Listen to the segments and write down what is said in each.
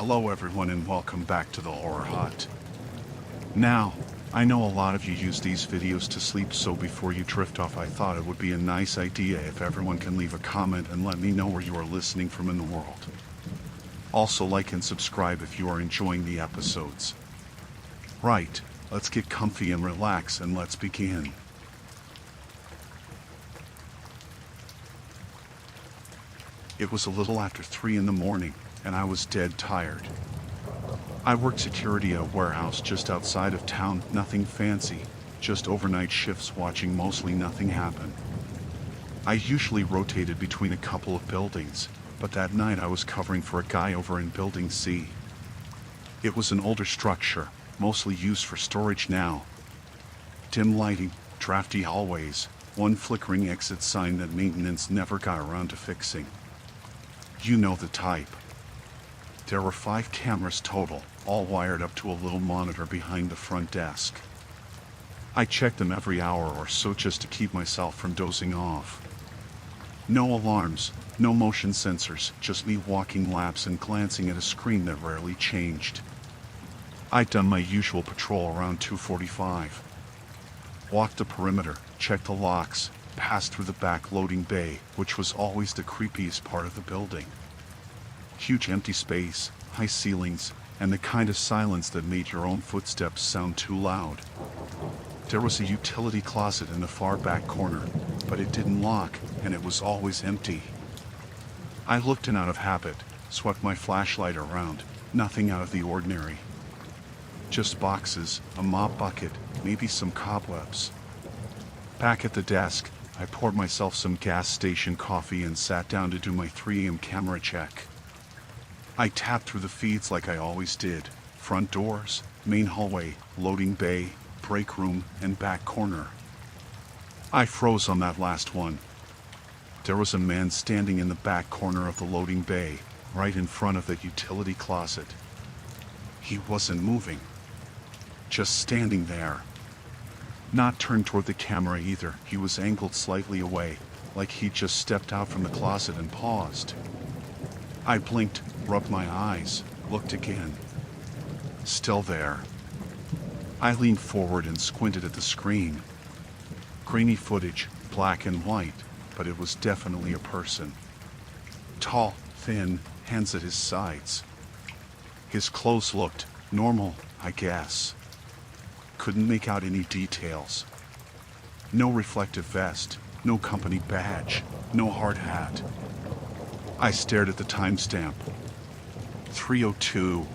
Hello everyone and welcome back to the Horror Hut. Now, I know a lot of you use these videos to sleep, so before you drift off I thought it would be a nice idea if everyone can leave a comment and let me know where you are listening from in the world. Also like and subscribe if you are enjoying the episodes. Right, let's get comfy and relax and let's begin. It was a little after 3 in the morning, and I was dead tired. I worked security at a warehouse just outside of town, nothing fancy, just overnight shifts watching mostly nothing happen. I usually rotated between a couple of buildings, but that night I was covering for a guy over in Building C. It was an older structure, mostly used for storage now. Dim lighting, drafty hallways, one flickering exit sign that maintenance never got around to fixing. You know the type. There were 5 cameras total, all wired up to a little monitor behind the front desk. I checked them every hour or so just to keep myself from dozing off. No alarms, no motion sensors, just me walking laps and glancing at a screen that rarely changed. I'd done my usual patrol around 2:45. Walked the perimeter, checked the locks, passed through the back loading bay, which was always the creepiest part of the building. Huge empty space, high ceilings, and the kind of silence that made your own footsteps sound too loud. There was a utility closet in the far back corner, but it didn't lock, and it was always empty. I looked in out of habit, swept my flashlight around, nothing out of the ordinary. Just boxes, a mop bucket, maybe some cobwebs. Back at the desk, I poured myself some gas station coffee and sat down to do my 3 AM camera check. I tapped through the feeds like I always did. Front doors, main hallway, loading bay, break room, and back corner. I froze on that last one. There was a man standing in the back corner of the loading bay, right in front of the utility closet. He wasn't moving. Just standing there. Not turned toward the camera either, he was angled slightly away, like he'd just stepped out from the closet and paused. I blinked, rubbed my eyes, looked again. Still there. I leaned forward and squinted at the screen. Grainy footage, black and white, but it was definitely a person. Tall, thin, hands at his sides. His clothes looked normal, I guess. Couldn't make out any details. No reflective vest, no company badge, no hard hat. I stared at the timestamp. 3:02.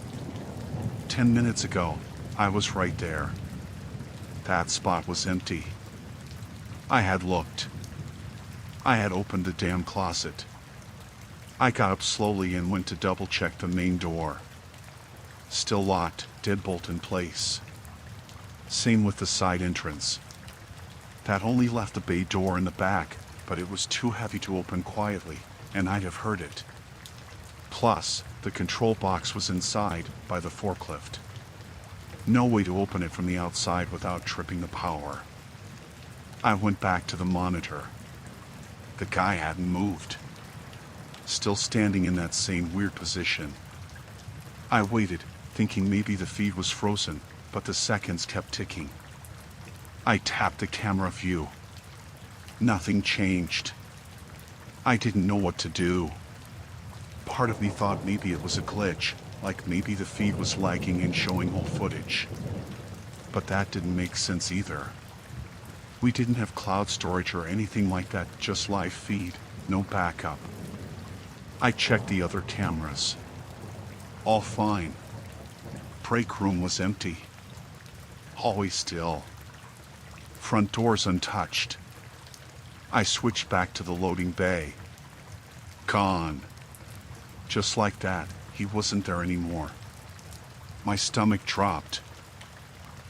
10 minutes ago, I was right there. That spot was empty. I had looked. I had opened the damn closet. I got up slowly and went to double check the main door. Still locked, deadbolt in place. Same with the side entrance. That only left the bay door in the back, but it was too heavy to open quietly, and I'd have heard it. Plus, the control box was inside, by the forklift. No way to open it from the outside without tripping the power. I went back to the monitor. The guy hadn't moved. Still standing in that same weird position. I waited, thinking maybe the feed was frozen, but the seconds kept ticking. I tapped the camera view. Nothing changed. I didn't know what to do. Part of me thought maybe it was a glitch, like maybe the feed was lagging and showing old footage. But that didn't make sense either. We didn't have cloud storage or anything like that, just live feed, no backup. I checked the other cameras. All fine. Break room was empty. Hallway still. Front doors untouched. I switched back to the loading bay. Gone. Just like that, he wasn't there anymore. My stomach dropped.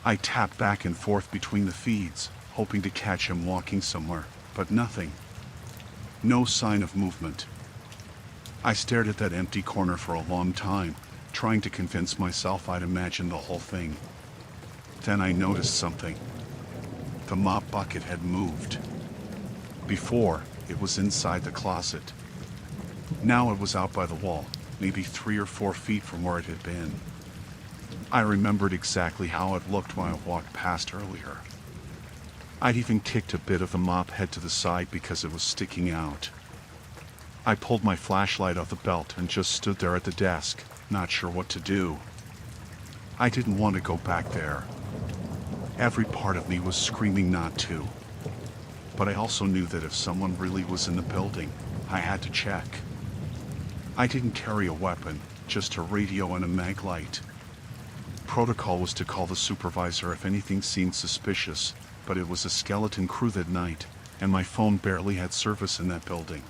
I tapped back and forth between the feeds, hoping to catch him walking somewhere, but nothing. No sign of movement. I stared at that empty corner for a long time, trying to convince myself I'd imagined the whole thing. Then I noticed something. The mop bucket had moved. Before, it was inside the closet. Now it was out by the wall, maybe 3 or 4 feet from where it had been. I remembered exactly how it looked when I walked past earlier. I'd even kicked a bit of the mop head to the side because it was sticking out. I pulled my flashlight off the belt and just stood there at the desk, not sure what to do. I didn't want to go back there. Every part of me was screaming not to. But I also knew that if someone really was in the building, I had to check. I didn't carry a weapon, just a radio and a mag light. Protocol was to call the supervisor if anything seemed suspicious, but it was a skeleton crew that night, and my phone barely had service in that building.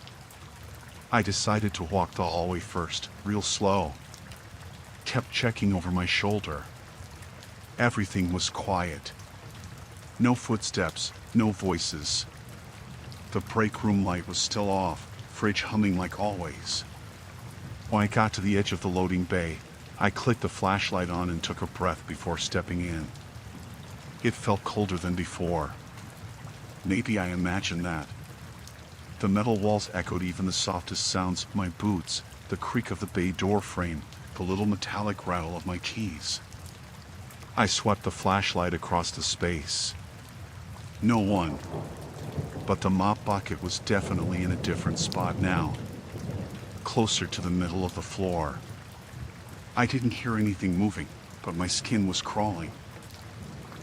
I decided to walk the hallway first, real slow. Kept checking over my shoulder. Everything was quiet. No footsteps, no voices. The break room light was still off, fridge humming like always. When I got to the edge of the loading bay, I clicked the flashlight on and took a breath before stepping in. It felt colder than before. Maybe I imagined that. The metal walls echoed even the softest sounds of my boots, the creak of the bay door frame, the little metallic rattle of my keys. I swept the flashlight across the space. No one. But the mop bucket was definitely in a different spot now. Closer to the middle of the floor. I didn't hear anything moving, but my skin was crawling.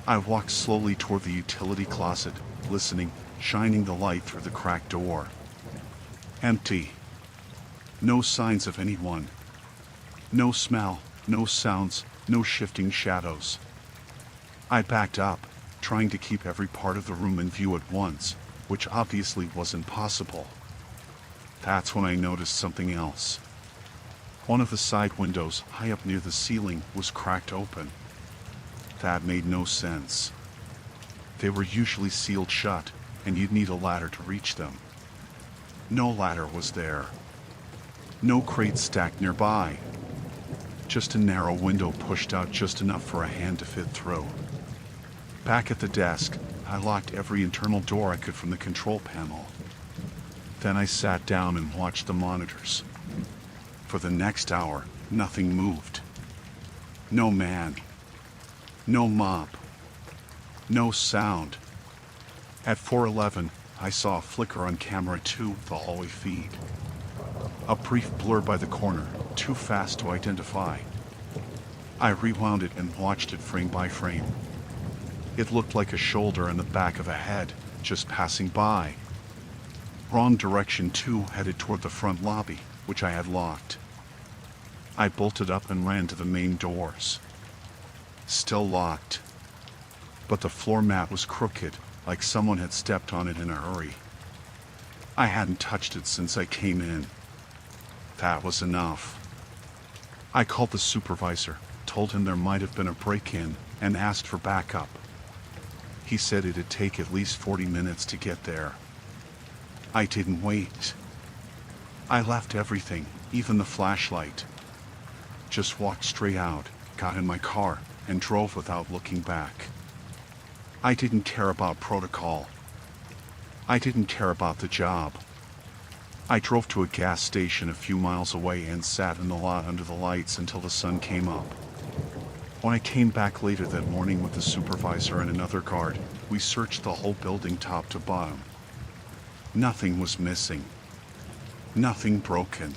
I walked slowly toward the utility closet, listening, shining the light through the cracked door. Empty. No signs of anyone. No smell, no sounds, no shifting shadows. I backed up, trying to keep every part of the room in view at once, which obviously wasn't possible. That's when I noticed something else. One of the side windows, high up near the ceiling, was cracked open. That made no sense. They were usually sealed shut, and you'd need a ladder to reach them. No ladder was there. No crates stacked nearby. Just a narrow window pushed out just enough for a hand to fit through. Back at the desk, I locked every internal door I could from the control panel. Then I sat down and watched the monitors. For the next hour, nothing moved. No man. No mop. No sound. At 4:11, I saw a flicker on camera 2 of the hallway feed. A brief blur by the corner, too fast to identify. I rewound it and watched it frame by frame. It looked like a shoulder and the back of a head, just passing by. Wrong direction too, headed toward the front lobby, which I had locked. I bolted up and ran to the main doors. Still locked. But the floor mat was crooked, like someone had stepped on it in a hurry. I hadn't touched it since I came in. That was enough. I called the supervisor, told him there might have been a break-in, and asked for backup. He said it'd take at least 40 minutes to get there. I didn't wait. I left everything, even the flashlight. Just walked straight out, got in my car, and drove without looking back. I didn't care about protocol. I didn't care about the job. I drove to a gas station a few miles away and sat in the lot under the lights until the sun came up. When I came back later that morning with the supervisor and another guard, we searched the whole building top to bottom. Nothing was missing. Nothing broken.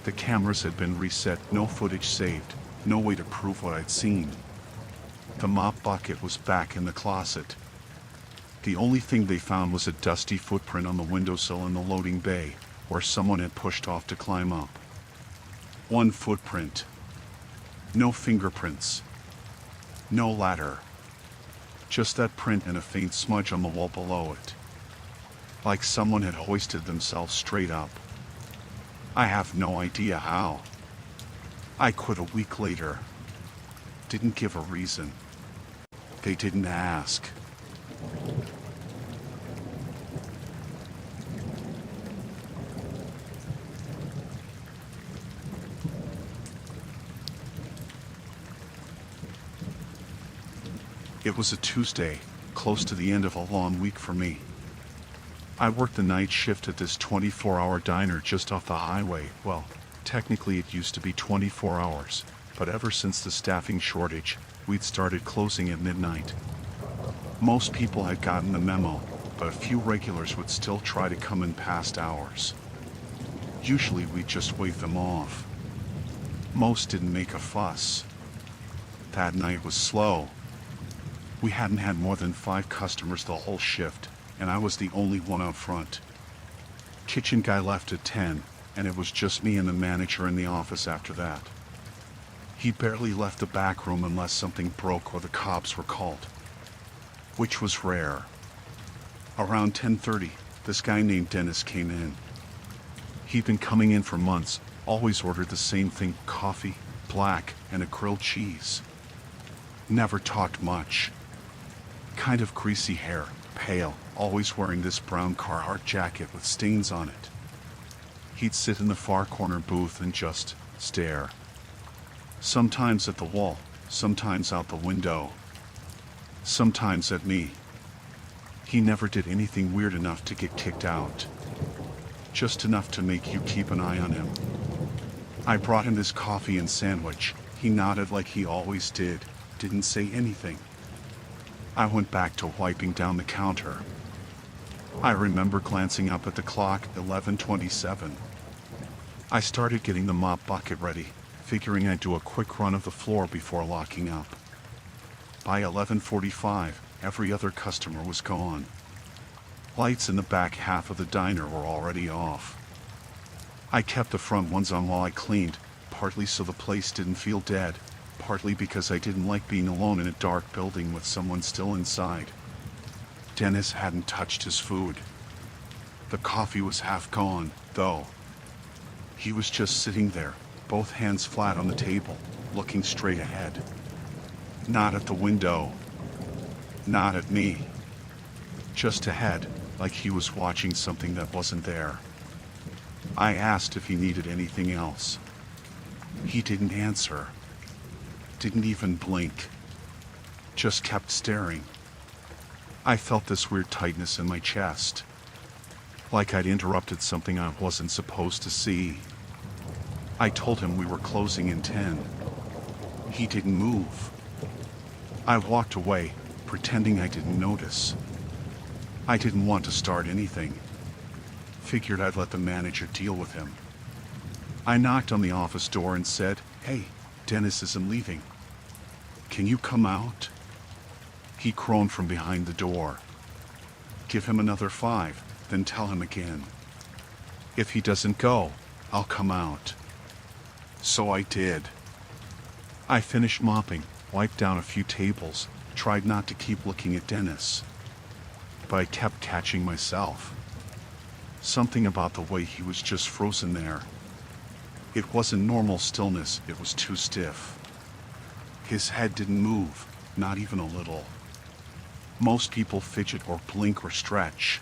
The cameras had been reset, no footage saved, no way to prove what I'd seen. The mop bucket was back in the closet. The only thing they found was a dusty footprint on the windowsill in the loading bay, where someone had pushed off to climb up. One footprint. No fingerprints. No ladder. Just that print and a faint smudge on the wall below it. Like someone had hoisted themselves straight up. I have no idea how. I quit a week later. Didn't give a reason. They didn't ask. It was a Tuesday, close to the end of a long week for me. I worked the night shift at this 24-hour diner just off the highway, well, Technically, it used to be 24 hours, but ever since the staffing shortage, we'd started closing at midnight. Most people had gotten the memo, but a few regulars would still try to come in past hours. Usually, we'd just wave them off. Most didn't make a fuss. That night was slow. We hadn't had more than 5 customers the whole shift, and I was the only one out front. Kitchen guy left at 10, and it was just me and the manager in the office after that. He barely left the back room unless something broke or the cops were called, which was rare. Around 10:30, this guy named Dennis came in. He'd been coming in for months, always ordered the same thing: coffee, black, and a grilled cheese. Never talked much. Kind of greasy hair, pale, always wearing this brown Carhartt jacket with stains on it. He'd sit in the far corner booth and just stare. Sometimes at the wall, sometimes out the window, sometimes at me. He never did anything weird enough to get kicked out. Just enough to make you keep an eye on him. I brought him his coffee and sandwich. He nodded like he always did, didn't say anything. I went back to wiping down the counter. I remember glancing up at the clock, 11:27. I started getting the mop bucket ready, figuring I'd do a quick run of the floor before locking up. By 11:45, every other customer was gone. Lights in the back half of the diner were already off. I kept the front ones on while I cleaned, partly so the place didn't feel dead, partly because I didn't like being alone in a dark building with someone still inside. Dennis hadn't touched his food. The coffee was half gone, though. He was just sitting there, both hands flat on the table, looking straight ahead. Not at the window. Not at me. Just ahead, like he was watching something that wasn't there. I asked if he needed anything else. He didn't answer. Didn't even blink. Just kept staring. I felt this weird tightness in my chest. Like I'd interrupted something I wasn't supposed to see. I told him we were closing in 10. He didn't move. I walked away, pretending I didn't notice. I didn't want to start anything. Figured I'd let the manager deal with him. I knocked on the office door and said, "Hey, Dennis isn't leaving. Can you come out?" He groaned from behind the door. "Give him another 5, then tell him again. If he doesn't go, I'll come out." So I did. I finished mopping, wiped down a few tables, tried not to keep looking at Dennis. But I kept catching myself. Something about the way he was just frozen there. It wasn't normal stillness, it was too stiff. His head didn't move, not even a little. Most people fidget or blink or stretch.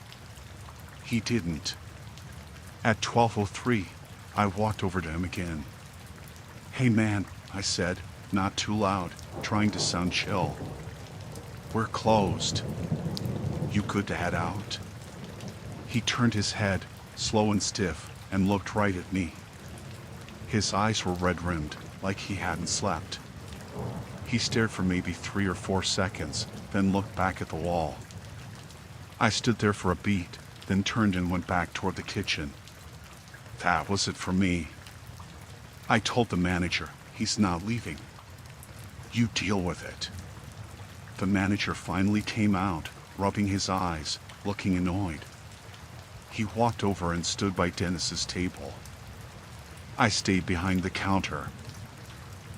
He didn't. At 12:03, I walked over to him again. "Hey man," I said, not too loud, trying to sound chill. "We're closed. You good to head out?" He turned his head, slow and stiff, and looked right at me. His eyes were red-rimmed, like he hadn't slept. He stared for maybe 3 or 4 seconds, then looked back at the wall. I stood there for a beat, then turned and went back toward the kitchen. That was it for me. I told the manager, "He's not leaving. You deal with it." The manager finally came out, rubbing his eyes, looking annoyed. He walked over and stood by Dennis's table. I stayed behind the counter.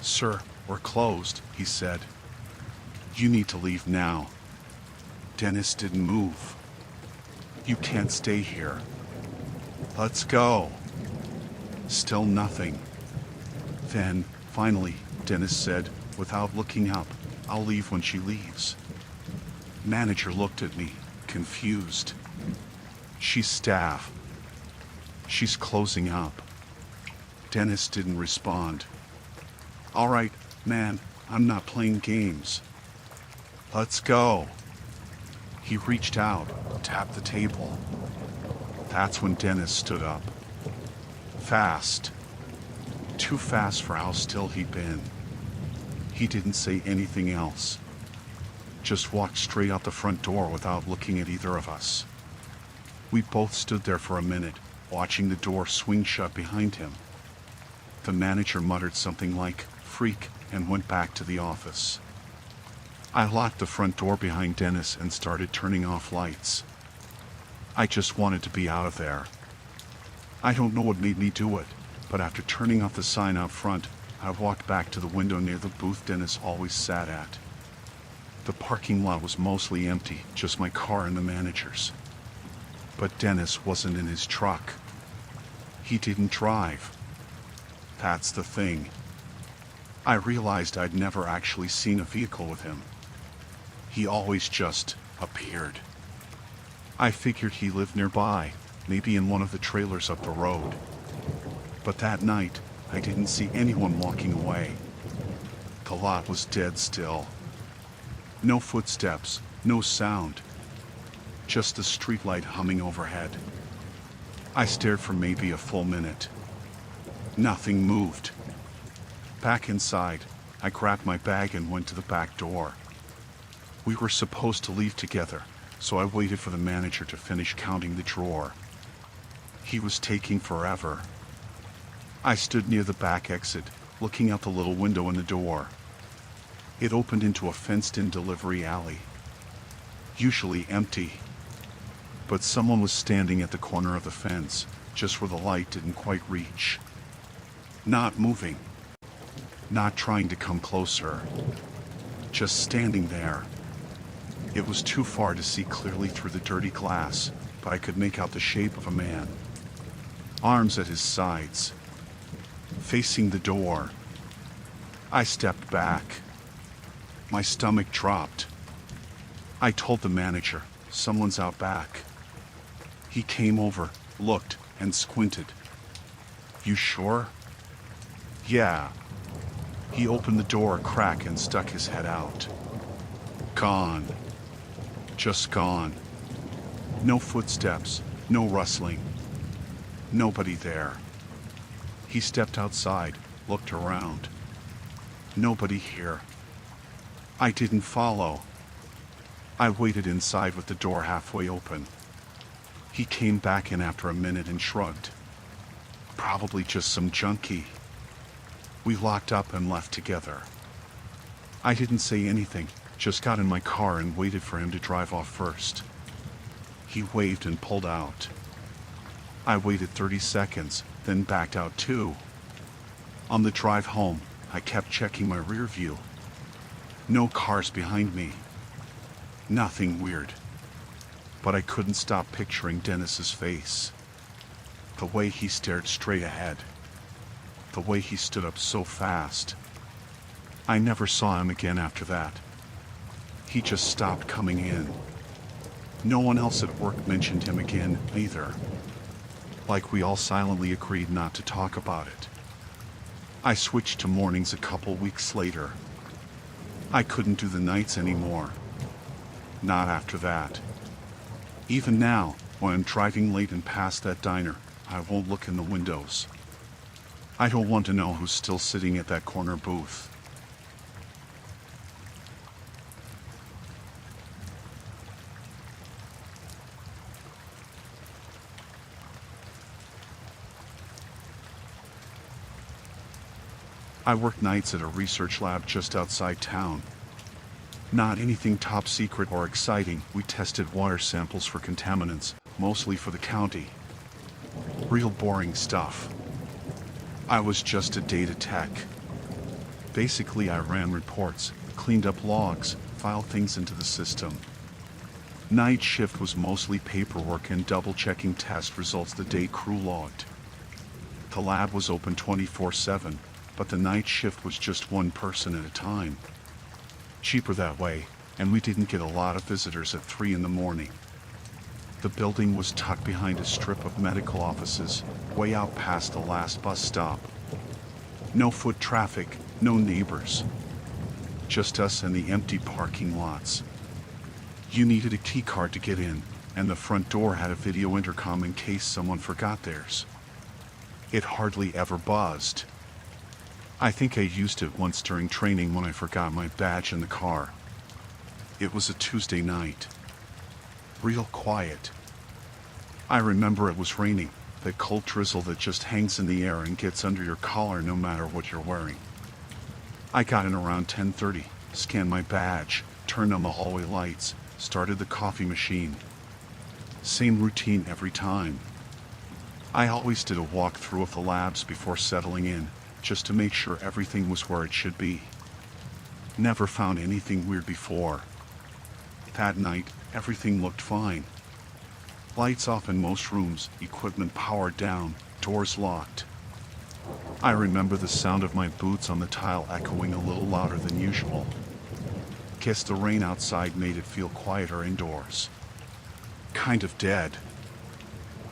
"Sir, we're closed," he said. "You need to leave now." Dennis didn't move. "You can't stay here." "Let's go." Still nothing. Then, finally, Dennis said, without looking up, "I'll leave when she leaves." Manager looked at me, confused. "She's staff. She's closing up." Dennis didn't respond. "All right, man, I'm not playing games. Let's go." He reached out, tapped the table. That's when Dennis stood up. Fast. Too fast for how still he'd been. He didn't say anything else. Just walked straight out the front door without looking at either of us. We both stood there for a minute, watching the door swing shut behind him. The manager muttered something like, "Freak," and went back to the office. I locked the front door behind Dennis and started turning off lights. I just wanted to be out of there. I don't know what made me do it, but after turning off the sign out front, I walked back to the window near the booth Dennis always sat at. The parking lot was mostly empty, just my car and the manager's. But Dennis wasn't in his truck. He didn't drive. That's the thing. I realized I'd never actually seen a vehicle with him. He always just appeared. I figured he lived nearby, maybe in one of the trailers up the road. But that night, I didn't see anyone walking away. The lot was dead still. No footsteps, no sound. Just the streetlight humming overhead. I stared for maybe a full minute. Nothing moved. Back inside, I grabbed my bag and went to the back door. We were supposed to leave together, so I waited for the manager to finish counting the drawer. He was taking forever. I stood near the back exit, looking out the little window in the door. It opened into a fenced-in delivery alley. Usually empty. But someone was standing at the corner of the fence, just where the light didn't quite reach. Not moving. Not trying to come closer. Just standing there. It was too far to see clearly through the dirty glass, but I could make out the shape of a man. Arms at his sides. Facing the door. I stepped back. My stomach dropped. I told the manager, "Someone's out back." He came over, looked, and squinted. "You sure?" "Yeah." He opened the door a crack and stuck his head out. Gone. Just gone. No footsteps, no rustling. Nobody there. He stepped outside, looked around. Nobody here. I didn't follow. I waited inside with the door halfway open. He came back in after a minute and shrugged. Probably just some junkie. We locked up and left together. I didn't say anything, just got in my car and waited for him to drive off first. He waved and pulled out. I waited 30 seconds, then backed out too. On the drive home, I kept checking my rear view. No cars behind me. Nothing weird. But I couldn't stop picturing Dennis's face. The way he stared straight ahead. The way he stood up so fast. I never saw him again after that. He just stopped coming in. No one else at work mentioned him again, either. Like we all silently agreed not to talk about it. I switched to mornings a couple weeks later. I couldn't do the nights anymore. Not after that. Even now, when I'm driving late and past that diner, I won't look in the windows. I don't want to know who's still sitting at that corner booth. I worked nights at a research lab just outside town. Not anything top secret or exciting. We tested water samples for contaminants, mostly for the county. Real boring stuff. I was just a data tech. Basically, I ran reports, cleaned up logs, filed things into the system. Night shift was mostly paperwork and double-checking test results the day crew logged. The lab was open 24/7, but the night shift was just one person at a time. Cheaper that way, and we didn't get a lot of visitors at 3 in the morning. The building was tucked behind a strip of medical offices, way out past the last bus stop. No foot traffic, no neighbors. Just us and the empty parking lots. You needed a key card to get in, and the front door had a video intercom in case someone forgot theirs. It hardly ever buzzed. I think I used it once during training when I forgot my badge in the car. It was a Tuesday night. Real quiet. I remember it was raining, that cold drizzle that just hangs in the air and gets under your collar no matter what you're wearing. I got in around 10:30, scanned my badge, turned on the hallway lights, started the coffee machine. Same routine every time. I always did a walkthrough of the labs before settling in, just to make sure everything was where it should be. Never found anything weird before. That night, everything looked fine. Lights off in most rooms, equipment powered down, doors locked. I remember the sound of my boots on the tile echoing a little louder than usual. Guess the rain outside made it feel quieter indoors. Kind of dead.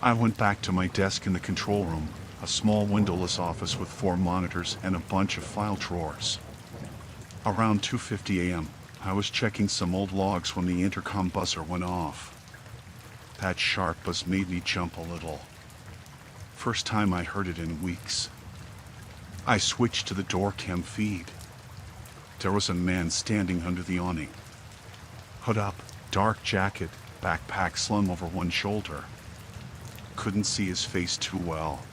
I went back to my desk in the control room, a small windowless office with 4 monitors and a bunch of file drawers. Around 2:50 a.m., I was checking some old logs when the intercom buzzer went off. That sharp buzz made me jump a little. First time I'd heard it in weeks. I switched to the door cam feed. There was a man standing under the awning. Hood up, dark jacket, backpack slung over one shoulder. Couldn't see his face too well.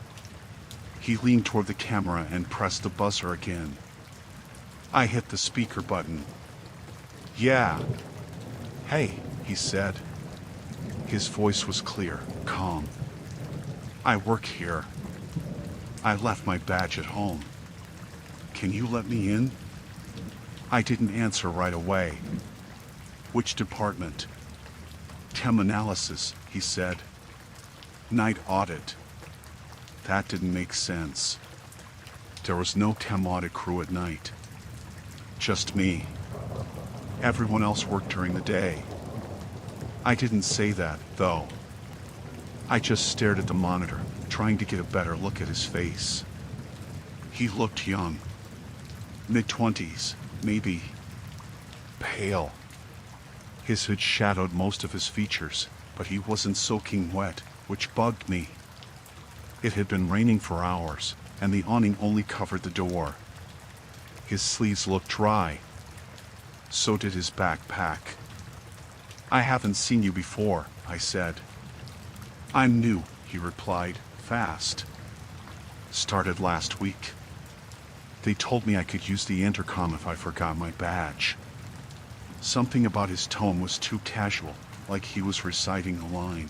He leaned toward the camera and pressed the buzzer again. I hit the speaker button. "Yeah." "Hey," he said. His voice was clear, calm. "I work here. I left my badge at home. Can you let me in?" I didn't answer right away. "Which department?" "Chem analysis," he said. "Night audit." That didn't make sense. There was no chem audit crew at night. Just me. Everyone else worked during the day. I didn't say that, though. I just stared at the monitor, trying to get a better look at his face. He looked young. Mid-20s, maybe. Pale. His hood shadowed most of his features, but he wasn't soaking wet, which bugged me. It had been raining for hours, and the awning only covered the door. His sleeves looked dry. So did his backpack. "I haven't seen you before," I said. "I'm new," he replied, fast. "Started last week. They told me I could use the intercom if I forgot my badge." Something about his tone was too casual, like he was reciting a line.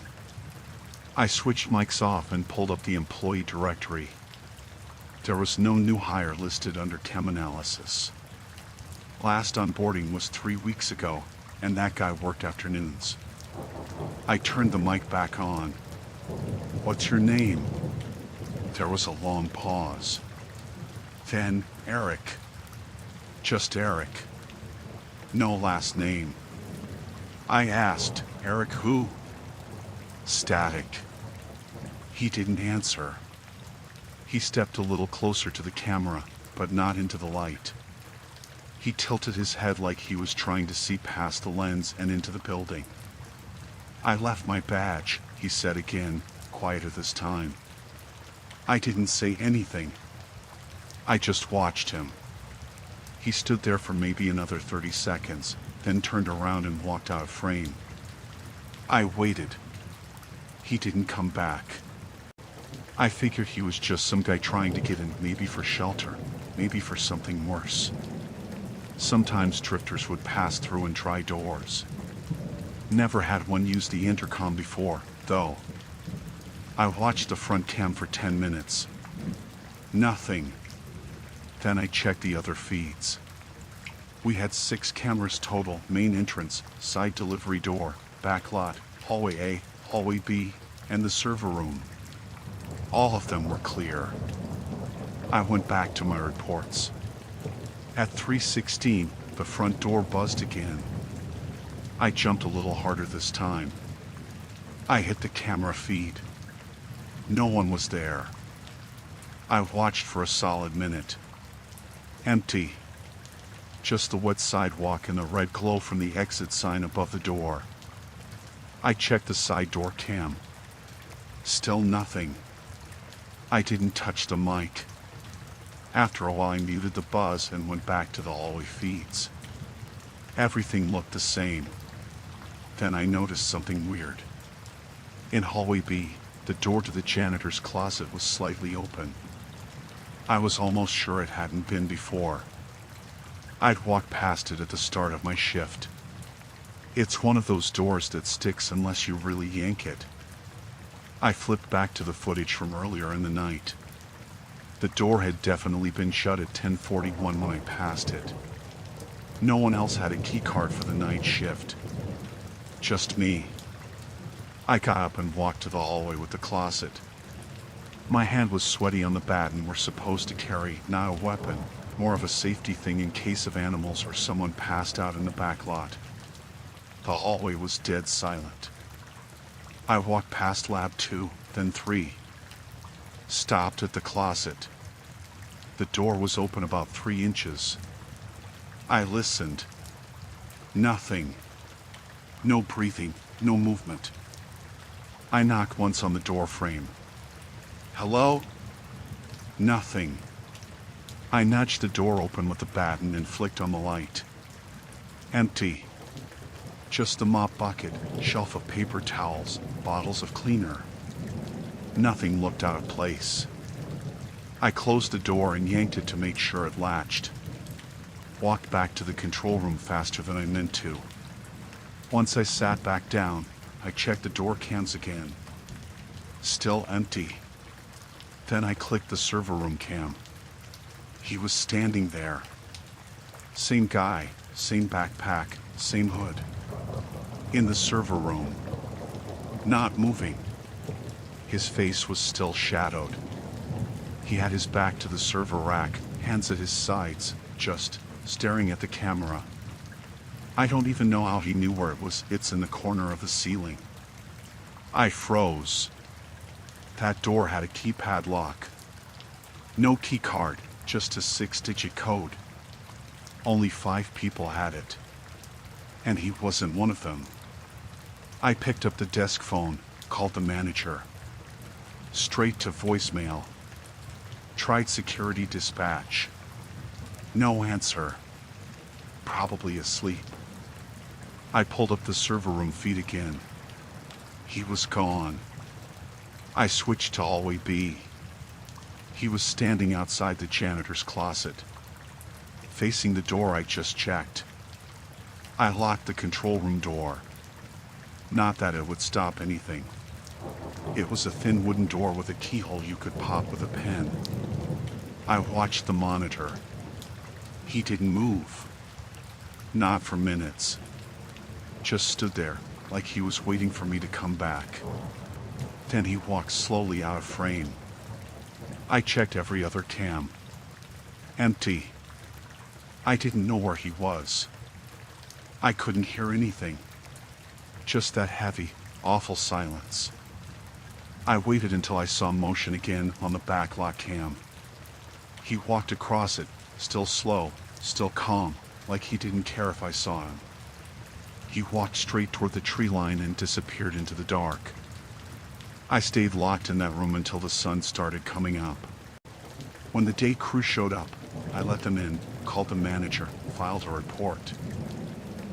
I switched mics off and pulled up the employee directory. There was no new hire listed under chem analysis. Last onboarding was 3 weeks ago, and that guy worked afternoons. I turned the mic back on. "What's your name?" There was a long pause. Then, "Eric." "Just Eric. No last name." I asked, "Eric who?" Static. He didn't answer. He stepped a little closer to the camera, but not into the light. He tilted his head like he was trying to see past the lens and into the building. "I left my badge," he said again, quieter this time. I didn't say anything. I just watched him. He stood there for maybe another 30 seconds, then turned around and walked out of frame. I waited. He didn't come back. I figured he was just some guy trying to get in, maybe for shelter, maybe for something worse. Sometimes drifters would pass through and try doors. Never had one use the intercom before, though. I watched the front cam for 10 minutes. Nothing. Then I checked the other feeds. We had 6 cameras total: main entrance, side delivery door, back lot, hallway A, hallway B, and the server room. All of them were clear. I went back to my reports. At 3:16, the front door buzzed again. I jumped a little harder this time. I hit the camera feed. No one was there. I watched for a solid minute. Empty. Just the wet sidewalk and the red glow from the exit sign above the door. I checked the side door cam. Still nothing. I didn't touch the mic. After a while, I muted the buzz and went back to the hallway feeds. Everything looked the same. Then I noticed something weird. In hallway B, the door to the janitor's closet was slightly open. I was almost sure it hadn't been before. I'd walked past it at the start of my shift. It's one of those doors that sticks unless you really yank it. I flipped back to the footage from earlier in the night. The door had definitely been shut at 10:41 when I passed it. No one else had a key card for the night shift. Just me. I got up and walked to the hallway with the closet. My hand was sweaty on the baton we're supposed to carry, not a weapon, more of a safety thing in case of animals or someone passed out in the back lot. The hallway was dead silent. I walked past lab 2, then 3. Stopped at the closet. The door was open about 3 inches. I listened. Nothing. No breathing, no movement. I knocked once on the door frame. Hello? Nothing. I nudged the door open with the baton and flicked on the light. Empty. Just a mop bucket, shelf of paper towels, bottles of cleaner. Nothing looked out of place. I closed the door and yanked it to make sure it latched. Walked back to the control room faster than I meant to. Once I sat back down, I checked the door cams again. Still empty. Then I clicked the server room cam. He was standing there. Same guy, same backpack, same hood. In the server room. Not moving. His face was still shadowed. He had his back to the server rack, hands at his sides, just staring at the camera. I don't even know how he knew where it was. It's in the corner of the ceiling. I froze. That door had a keypad lock. No key card, just a 6-digit code. Only 5 people had it. And he wasn't one of them. I picked up the desk phone, called the manager. Straight to voicemail. Tried security dispatch. No answer. Probably asleep. I pulled up the server room feed again. He was gone. I switched to hallway B. He was standing outside the janitor's closet, facing the door I just checked. I locked the control room door. Not that it would stop anything. It was a thin wooden door with a keyhole you could pop with a pen. I watched the monitor. He didn't move. Not for minutes. Just stood there, like he was waiting for me to come back. Then he walked slowly out of frame. I checked every other cam. Empty. I didn't know where he was. I couldn't hear anything. Just that heavy, awful silence. I waited until I saw motion again on the back lot cam. He walked across it, still slow, still calm, like he didn't care if I saw him. He walked straight toward the tree line and disappeared into the dark. I stayed locked in that room until the sun started coming up. When the day crew showed up, I let them in, called the manager, filed a report.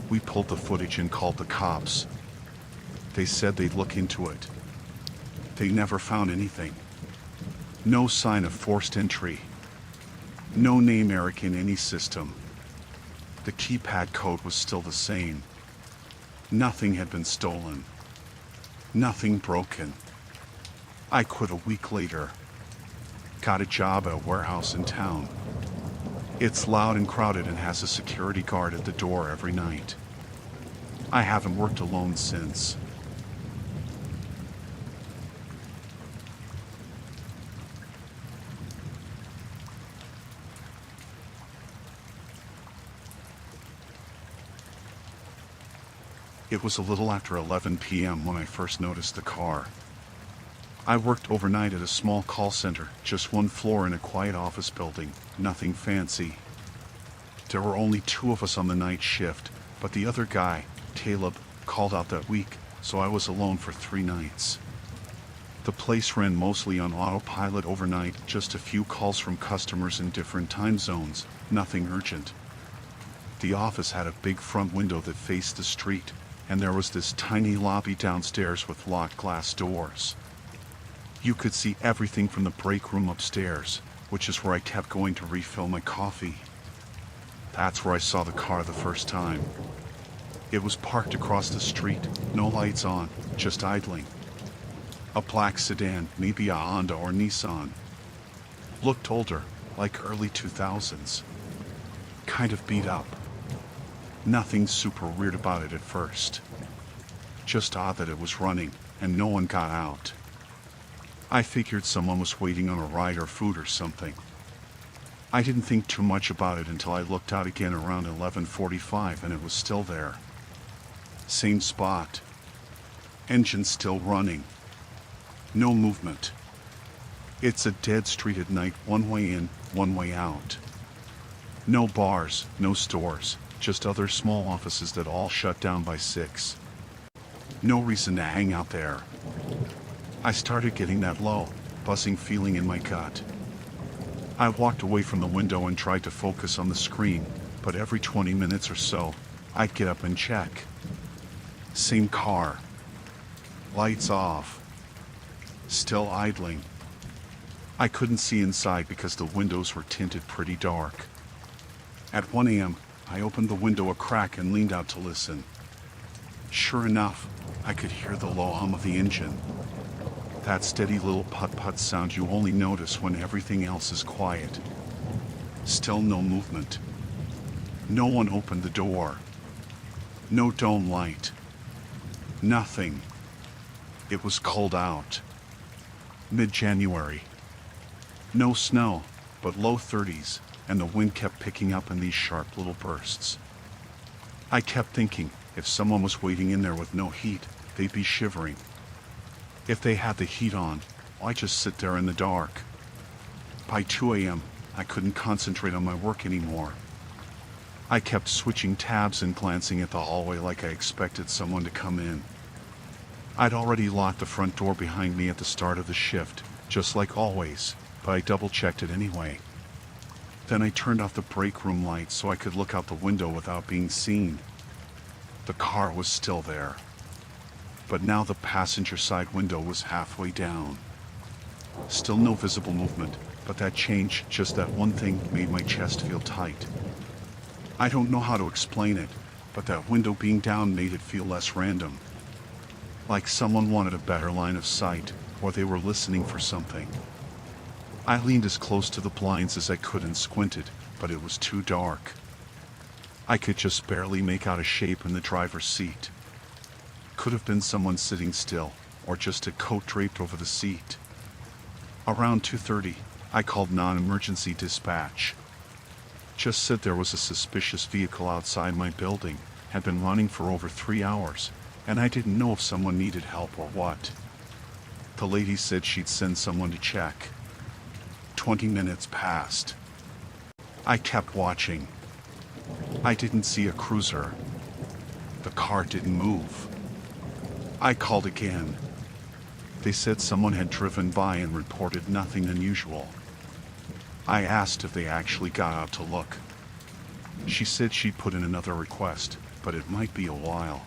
We pulled the footage and called the cops. They said they'd look into it. They never found anything. No sign of forced entry. No name Eric in any system. The keypad code was still the same. Nothing had been stolen. Nothing broken. I quit a week later. Got a job at a warehouse in town. It's loud and crowded and has a security guard at the door every night. I haven't worked alone since. It was a little after 11 p.m. when I first noticed the car. I worked overnight at a small call center, just one floor in a quiet office building, nothing fancy. There were only 2 of us on the night shift, but the other guy, Caleb, called out that week, so I was alone for 3 nights. The place ran mostly on autopilot overnight, just a few calls from customers in different time zones, nothing urgent. The office had a big front window that faced the street, and there was this tiny lobby downstairs with locked glass doors. You could see everything from the break room upstairs, which is where I kept going to refill my coffee. That's where I saw the car the first time. It was parked across the street, no lights on, just idling. A black sedan, maybe a Honda or Nissan. Looked older, like early 2000s. Kind of beat up. Nothing super weird about it at first. Just odd that it was running, and no one got out. I figured someone was waiting on a ride or food or something. I didn't think too much about it until I looked out again around 11:45 and it was still there. Same spot. Engine still running. No movement. It's a dead street at night, one way in, one way out. No bars, no stores, just other small offices that all shut down by 6. No reason to hang out there. I started getting that low, buzzing feeling in my gut. I walked away from the window and tried to focus on the screen, but every 20 minutes or so, I'd get up and check. Same car. Lights off. Still idling. I couldn't see inside because the windows were tinted pretty dark. At 1 a.m., I opened the window a crack and leaned out to listen. Sure enough, I could hear the low hum of the engine. That steady little putt-putt sound you only notice when everything else is quiet. Still no movement. No one opened the door. No dome light. Nothing. It was cold out. Mid-January. No snow, but low 30s, and the wind kept picking up in these sharp little bursts. I kept thinking, if someone was waiting in there with no heat, they'd be shivering. If they had the heat on, why just sit there in the dark? By 2 a.m., I couldn't concentrate on my work anymore. I kept switching tabs and glancing at the hallway like I expected someone to come in. I'd already locked the front door behind me at the start of the shift, just like always, but I double-checked it anyway. Then I turned off the break room lights so I could look out the window without being seen. The car was still there. But now the passenger side window was halfway down. Still no visible movement, but that change, just that one thing, made my chest feel tight. I don't know how to explain it, but that window being down made it feel less random. Like someone wanted a better line of sight, or they were listening for something. I leaned as close to the blinds as I could and squinted, but it was too dark. I could just barely make out a shape in the driver's seat. Could have been someone sitting still, or just a coat draped over the seat. Around 2:30, I called non-emergency dispatch. Just said there was a suspicious vehicle outside my building, had been running for over 3 hours, and I didn't know if someone needed help or what. The lady said she'd send someone to check. 20 minutes passed. I kept watching. I didn't see a cruiser. The car didn't move. I called again. They said someone had driven by and reported nothing unusual. I asked if they actually got out to look. She said she'd put in another request, but it might be a while.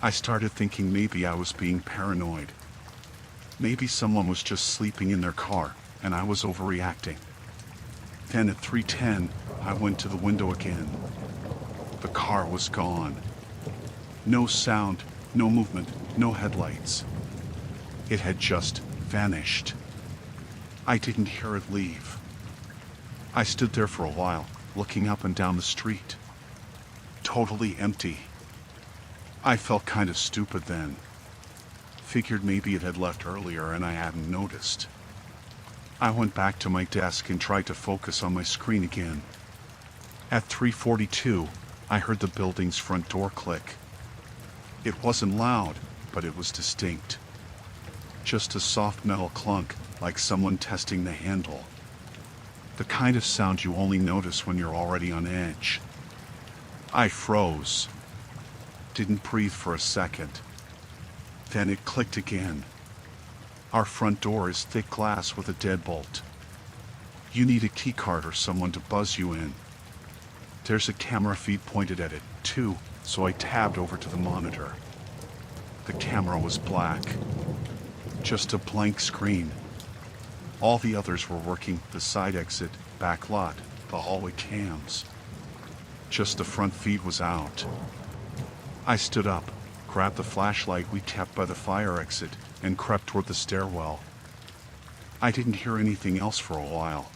I started thinking maybe I was being paranoid. Maybe someone was just sleeping in their car, and I was overreacting. Then at 3:10, I went to the window again. The car was gone. No sound, no movement, no headlights. It had just vanished. I didn't hear it leave. I stood there for a while, looking up and down the street. Totally empty. I felt kind of stupid then. Figured maybe it had left earlier and I hadn't noticed. I went back to my desk and tried to focus on my screen again. At 3:42, I heard the building's front door click. It wasn't loud, but it was distinct. Just a soft metal clunk, like someone testing the handle. The kind of sound you only notice when you're already on edge. I froze. Didn't breathe for a second. Then it clicked again. Our front door is thick glass with a deadbolt. You need a keycard or someone to buzz you in. There's a camera feed pointed at it, too, so I tabbed over to the monitor. The camera was black. Just a blank screen. All the others were working: the side exit, back lot, the hallway cams. Just the front feed was out. I stood up, grabbed the flashlight we kept by the fire exit, and crept toward the stairwell. I didn't hear anything else for a while.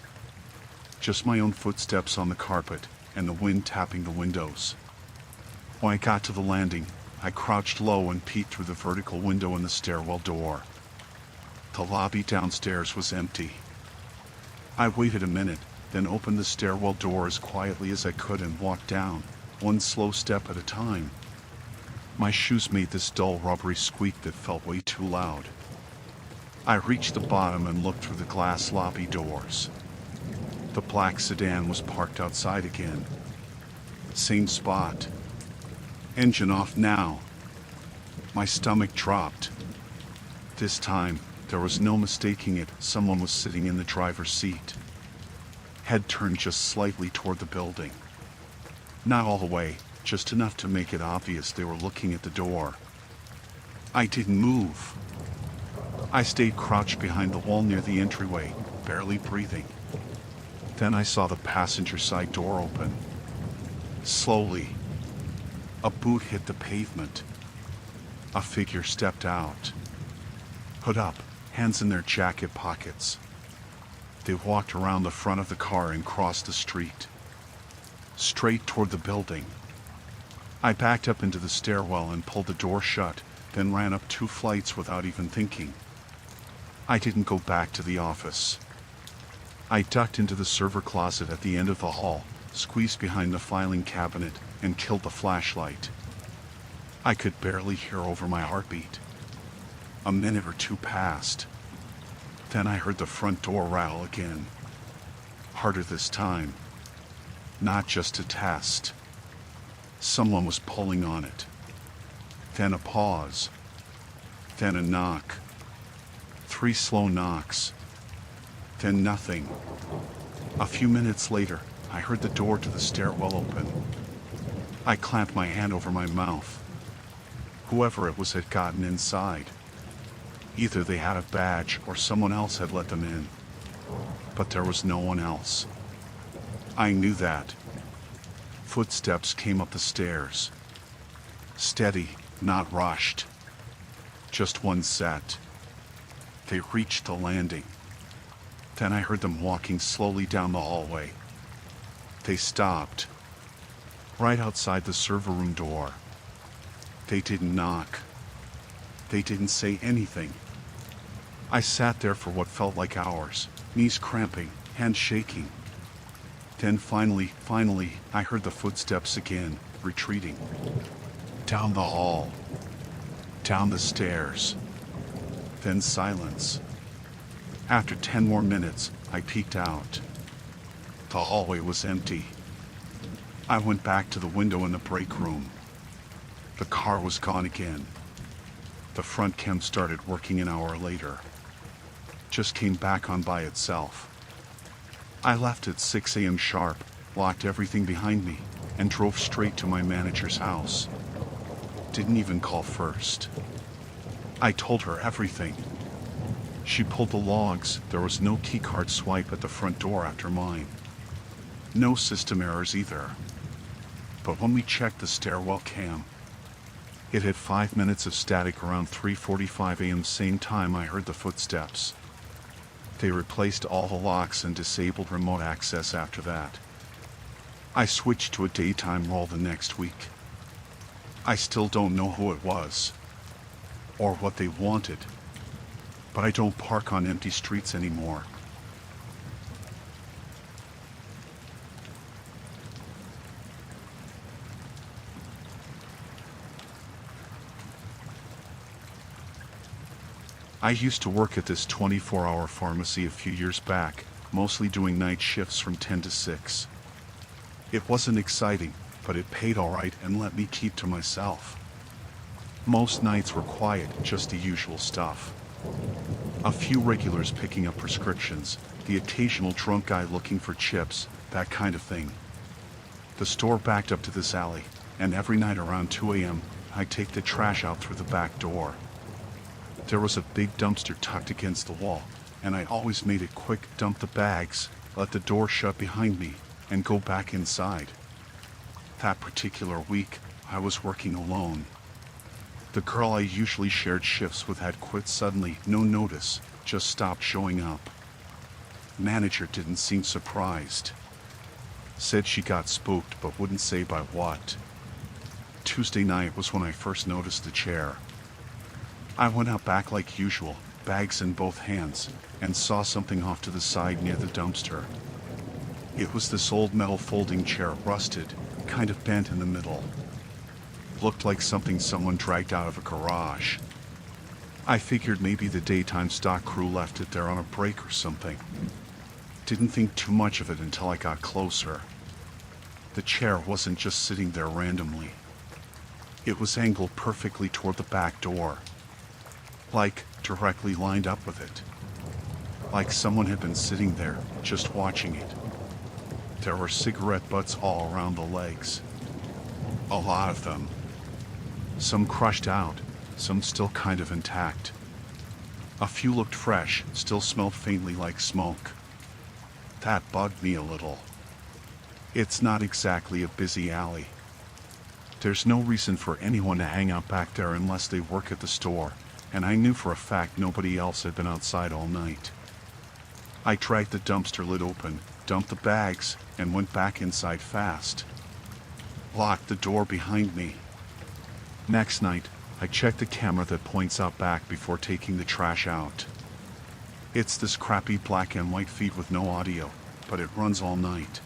Just my own footsteps on the carpet and the wind tapping the windows. When I got to the landing, I crouched low and peeked through the vertical window in the stairwell door. The lobby downstairs was empty. I waited a minute, then opened the stairwell door as quietly as I could and walked down, one slow step at a time. My shoes made this dull rubbery squeak that felt way too loud. I reached the bottom and looked through the glass lobby doors. The black sedan was parked outside again. Same spot. Engine off now. My stomach dropped. This time, there was no mistaking it. Someone was sitting in the driver's seat. Head turned just slightly toward the building. Not all the way, just enough to make it obvious they were looking at the door. I didn't move. I stayed crouched behind the wall near the entryway, barely breathing. Then I saw the passenger side door open. Slowly. A boot hit the pavement. A figure stepped out. Hood up, hands in their jacket pockets. They walked around the front of the car and crossed the street. Straight toward the building. I backed up into the stairwell and pulled the door shut, then ran up 2 flights without even thinking. I didn't go back to the office. I ducked into the server closet at the end of the hall, squeezed behind the filing cabinet, and killed the flashlight. I could barely hear over my heartbeat. A minute or 2 passed. Then I heard the front door rattle again. Harder this time. Not just a test. Someone was pulling on it. Then a pause. Then a knock. 3 slow knocks. Then nothing. A few minutes later, I heard the door to the stairwell open. I clamped my hand over my mouth. Whoever it was had gotten inside. Either they had a badge or someone else had let them in. But there was no one else. I knew that. Footsteps came up the stairs. Steady, not rushed. Just one set. They reached the landing. Then I heard them walking slowly down the hallway. They stopped. Right outside the server room door. They didn't knock. They didn't say anything. I sat there for what felt like hours, knees cramping, hands shaking. Then finally, I heard the footsteps again, retreating. Down the hall. Down the stairs. Then silence. After 10 more minutes, I peeked out. The hallway was empty. I went back to the window in the break room. The car was gone again. The front cam started working an hour later. Just came back on by itself. I left at 6 a.m. sharp, locked everything behind me, and drove straight to my manager's house. Didn't even call first. I told her everything. She pulled the logs. There was no keycard swipe at the front door after mine. No system errors either. But when we checked the stairwell cam, it had 5 minutes of static around 3:45 a.m. same time I heard the footsteps. They replaced all the locks and disabled remote access after that. I switched to a daytime role the next week. I still don't know who it was, or what they wanted, but I don't park on empty streets anymore. I used to work at this 24-hour pharmacy a few years back, mostly doing night shifts from 10 to 6. It wasn't exciting, but it paid all right and let me keep to myself. Most nights were quiet, just the usual stuff. A few regulars picking up prescriptions, the occasional drunk guy looking for chips, that kind of thing. The store backed up to this alley, and every night around 2 a.m., I'd take the trash out through the back door. There was a big dumpster tucked against the wall, and I always made it quick, dump the bags, let the door shut behind me, and go back inside. That particular week, I was working alone. The girl I usually shared shifts with had quit suddenly, no notice, just stopped showing up. Manager didn't seem surprised. Said she got spooked but wouldn't say by what. Tuesday night was when I first noticed the chair. I went out back like usual, bags in both hands, and saw something off to the side near the dumpster. It was this old metal folding chair, rusted, kind of bent in the middle. Looked like something someone dragged out of a garage. I figured maybe the daytime stock crew left it there on a break or something. Didn't think too much of it until I got closer. The chair wasn't just sitting there randomly. It was angled perfectly toward the back door. Like, directly lined up with it. Like someone had been sitting there, just watching it. There were cigarette butts all around the legs. A lot of them. Some crushed out, some still kind of intact. A few looked fresh, still smelled faintly like smoke. That bugged me a little. It's not exactly a busy alley. There's no reason for anyone to hang out back there unless they work at the store, and I knew for a fact nobody else had been outside all night. I dragged the dumpster lid open, dumped the bags, and went back inside fast. Locked the door behind me. Next night, I checked the camera that points out back before taking the trash out. It's this crappy black and white feed with no audio, but it runs all night.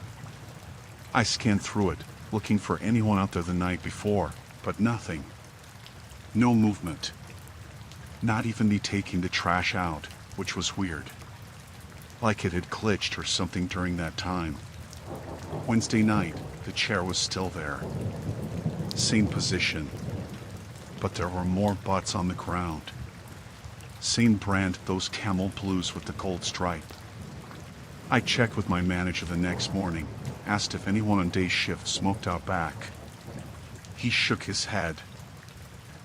I scanned through it, looking for anyone out there the night before, but nothing. No movement. Not even me taking the trash out, which was weird. Like it had glitched or something during that time. Wednesday night, the chair was still there. Same position. But there were more butts on the ground. Same brand, those Camel Blues with the gold stripe. I checked with my manager the next morning, asked if anyone on day shift smoked out back. He shook his head.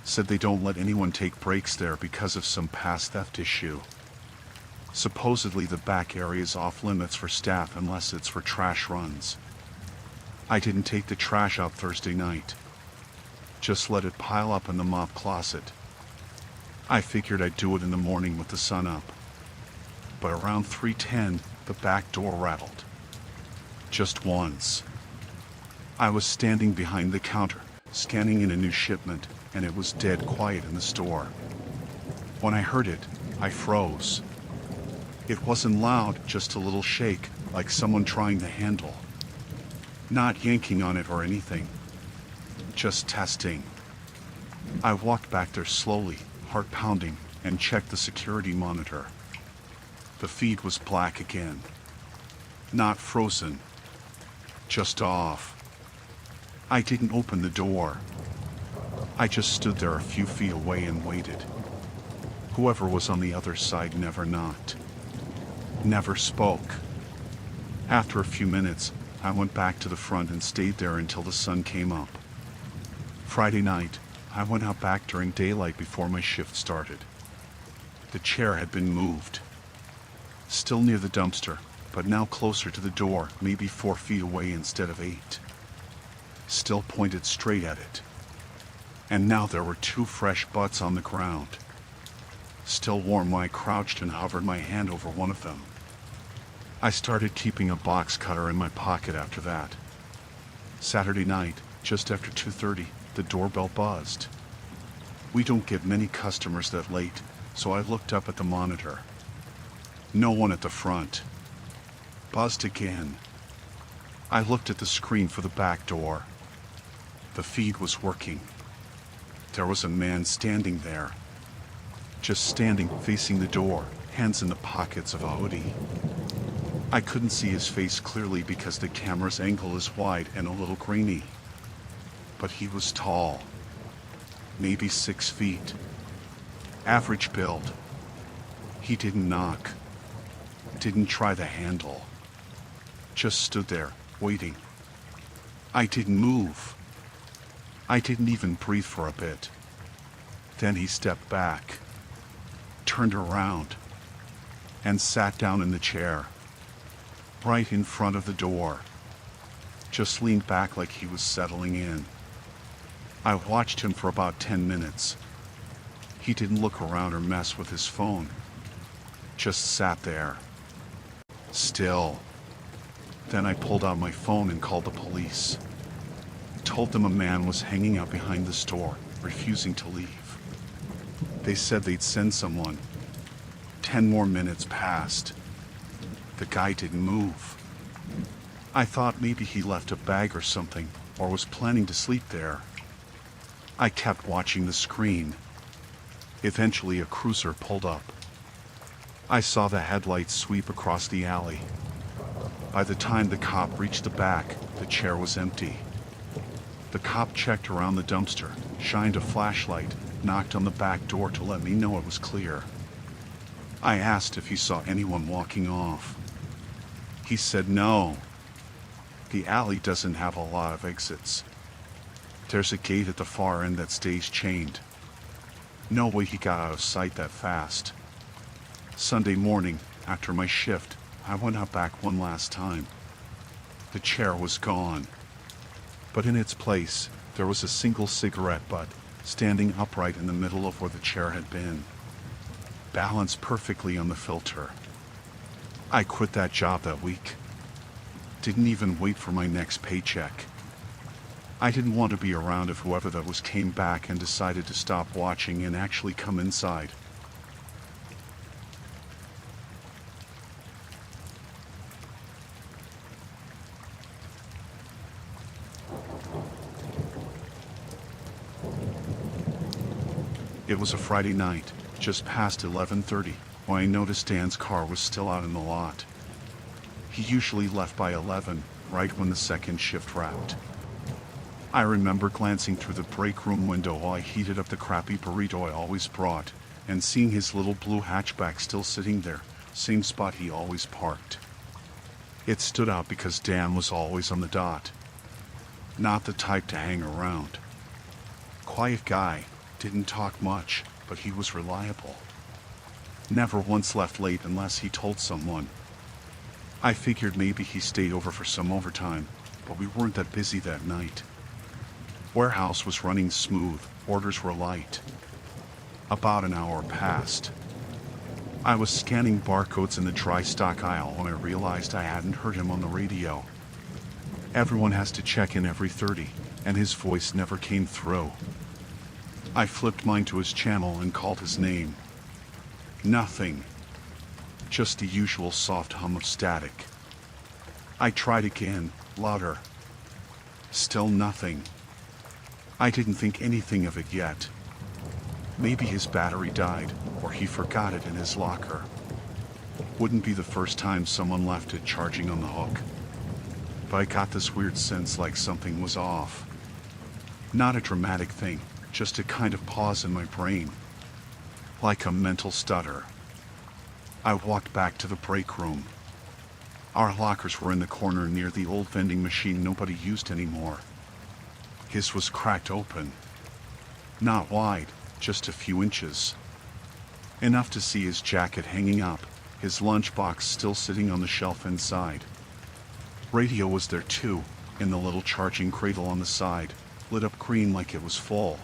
Said they don't let anyone take breaks there because of some past theft issue. Supposedly the back area is off limits for staff unless it's for trash runs. I didn't take the trash out Thursday night. Just let it pile up in the mop closet. I figured I'd do it in the morning with the sun up. But around 3:10, the back door rattled. Just once. I was standing behind the counter, scanning in a new shipment, and it was dead quiet in the store. When I heard it, I froze. It wasn't loud, just a little shake, like someone trying the handle. Not yanking on it or anything. Just testing. I walked back there slowly, heart pounding, and checked the security monitor. The feed was black again. Not frozen. Just off. I didn't open the door. I just stood there a few feet away and waited. Whoever was on the other side never knocked. Never spoke. After a few minutes, I went back to the front and stayed there until the sun came up. Friday night, I went out back during daylight before my shift started. The chair had been moved. Still near the dumpster, but now closer to the door, maybe 4 feet away instead of 8. Still pointed straight at it. And now there were 2 fresh butts on the ground. Still warm when I crouched and hovered my hand over one of them. I started keeping a box cutter in my pocket after that. Saturday night, just after 2:30, the doorbell buzzed. We don't get many customers that late, so I looked up at the monitor. No one at the front. Buzzed again. I looked at the screen for the back door. The feed was working. There was a man standing there. Just standing, facing the door, hands in the pockets of a hoodie. I couldn't see his face clearly because the camera's angle is wide and a little grainy. But he was tall. Maybe 6 feet. Average build. He didn't knock, didn't try the handle, just stood there, waiting. I didn't move. I didn't even breathe for a bit. Then he stepped back, turned around, and sat down in the chair, right in front of the door. Just leaned back like he was settling in. I watched him for about 10 minutes. He didn't look around or mess with his phone. Just sat there, still. Then I pulled out my phone and called the police. Told them a man was hanging out behind the store, refusing to leave. They said they'd send someone. 10 more minutes passed. The guy didn't move. I thought maybe he left a bag or something, or was planning to sleep there. I kept watching the screen. Eventually a cruiser pulled up. I saw the headlights sweep across the alley. By the time the cop reached the back, the chair was empty. The cop checked around the dumpster, shined a flashlight, knocked on the back door to let me know it was clear. I asked if he saw anyone walking off. He said no. The alley doesn't have a lot of exits. There's a gate at the far end that stays chained. No way he got out of sight that fast. Sunday morning, after my shift, I went out back one last time. The chair was gone. But in its place, there was a single cigarette butt standing upright in the middle of where the chair had been, balanced perfectly on the filter. I quit that job that week. Didn't even wait for my next paycheck. I didn't want to be around if whoever that was came back and decided to stop watching and actually come inside. It was a Friday night, just past 11:30, when I noticed Dan's car was still out in the lot. He usually left by 11, right when the second shift wrapped. I remember glancing through the break room window while I heated up the crappy burrito I always brought, and seeing his little blue hatchback still sitting there, same spot he always parked. It stood out because Dan was always on the dot. Not the type to hang around. Quiet guy, didn't talk much, but he was reliable. Never once left late unless he told someone. I figured maybe he stayed over for some overtime, but we weren't that busy that night. Warehouse was running smooth, orders were light. About an hour passed. I was scanning barcodes in the dry stock aisle when I realized I hadn't heard him on the radio. Everyone has to check in every 30, and his voice never came through. I flipped mine to his channel and called his name. Nothing. Just the usual soft hum of static. I tried again, louder. Still nothing. I didn't think anything of it yet. Maybe his battery died, or he forgot it in his locker. Wouldn't be the first time someone left it charging on the hook. But I got this weird sense like something was off. Not a dramatic thing, just a kind of pause in my brain. Like a mental stutter. I walked back to the break room. Our lockers were in the corner near the old vending machine nobody used anymore. His was cracked open. Not wide, just a few inches. Enough to see his jacket hanging up, his lunchbox still sitting on the shelf inside. Radio was there too, in the little charging cradle on the side, lit up green like it was full.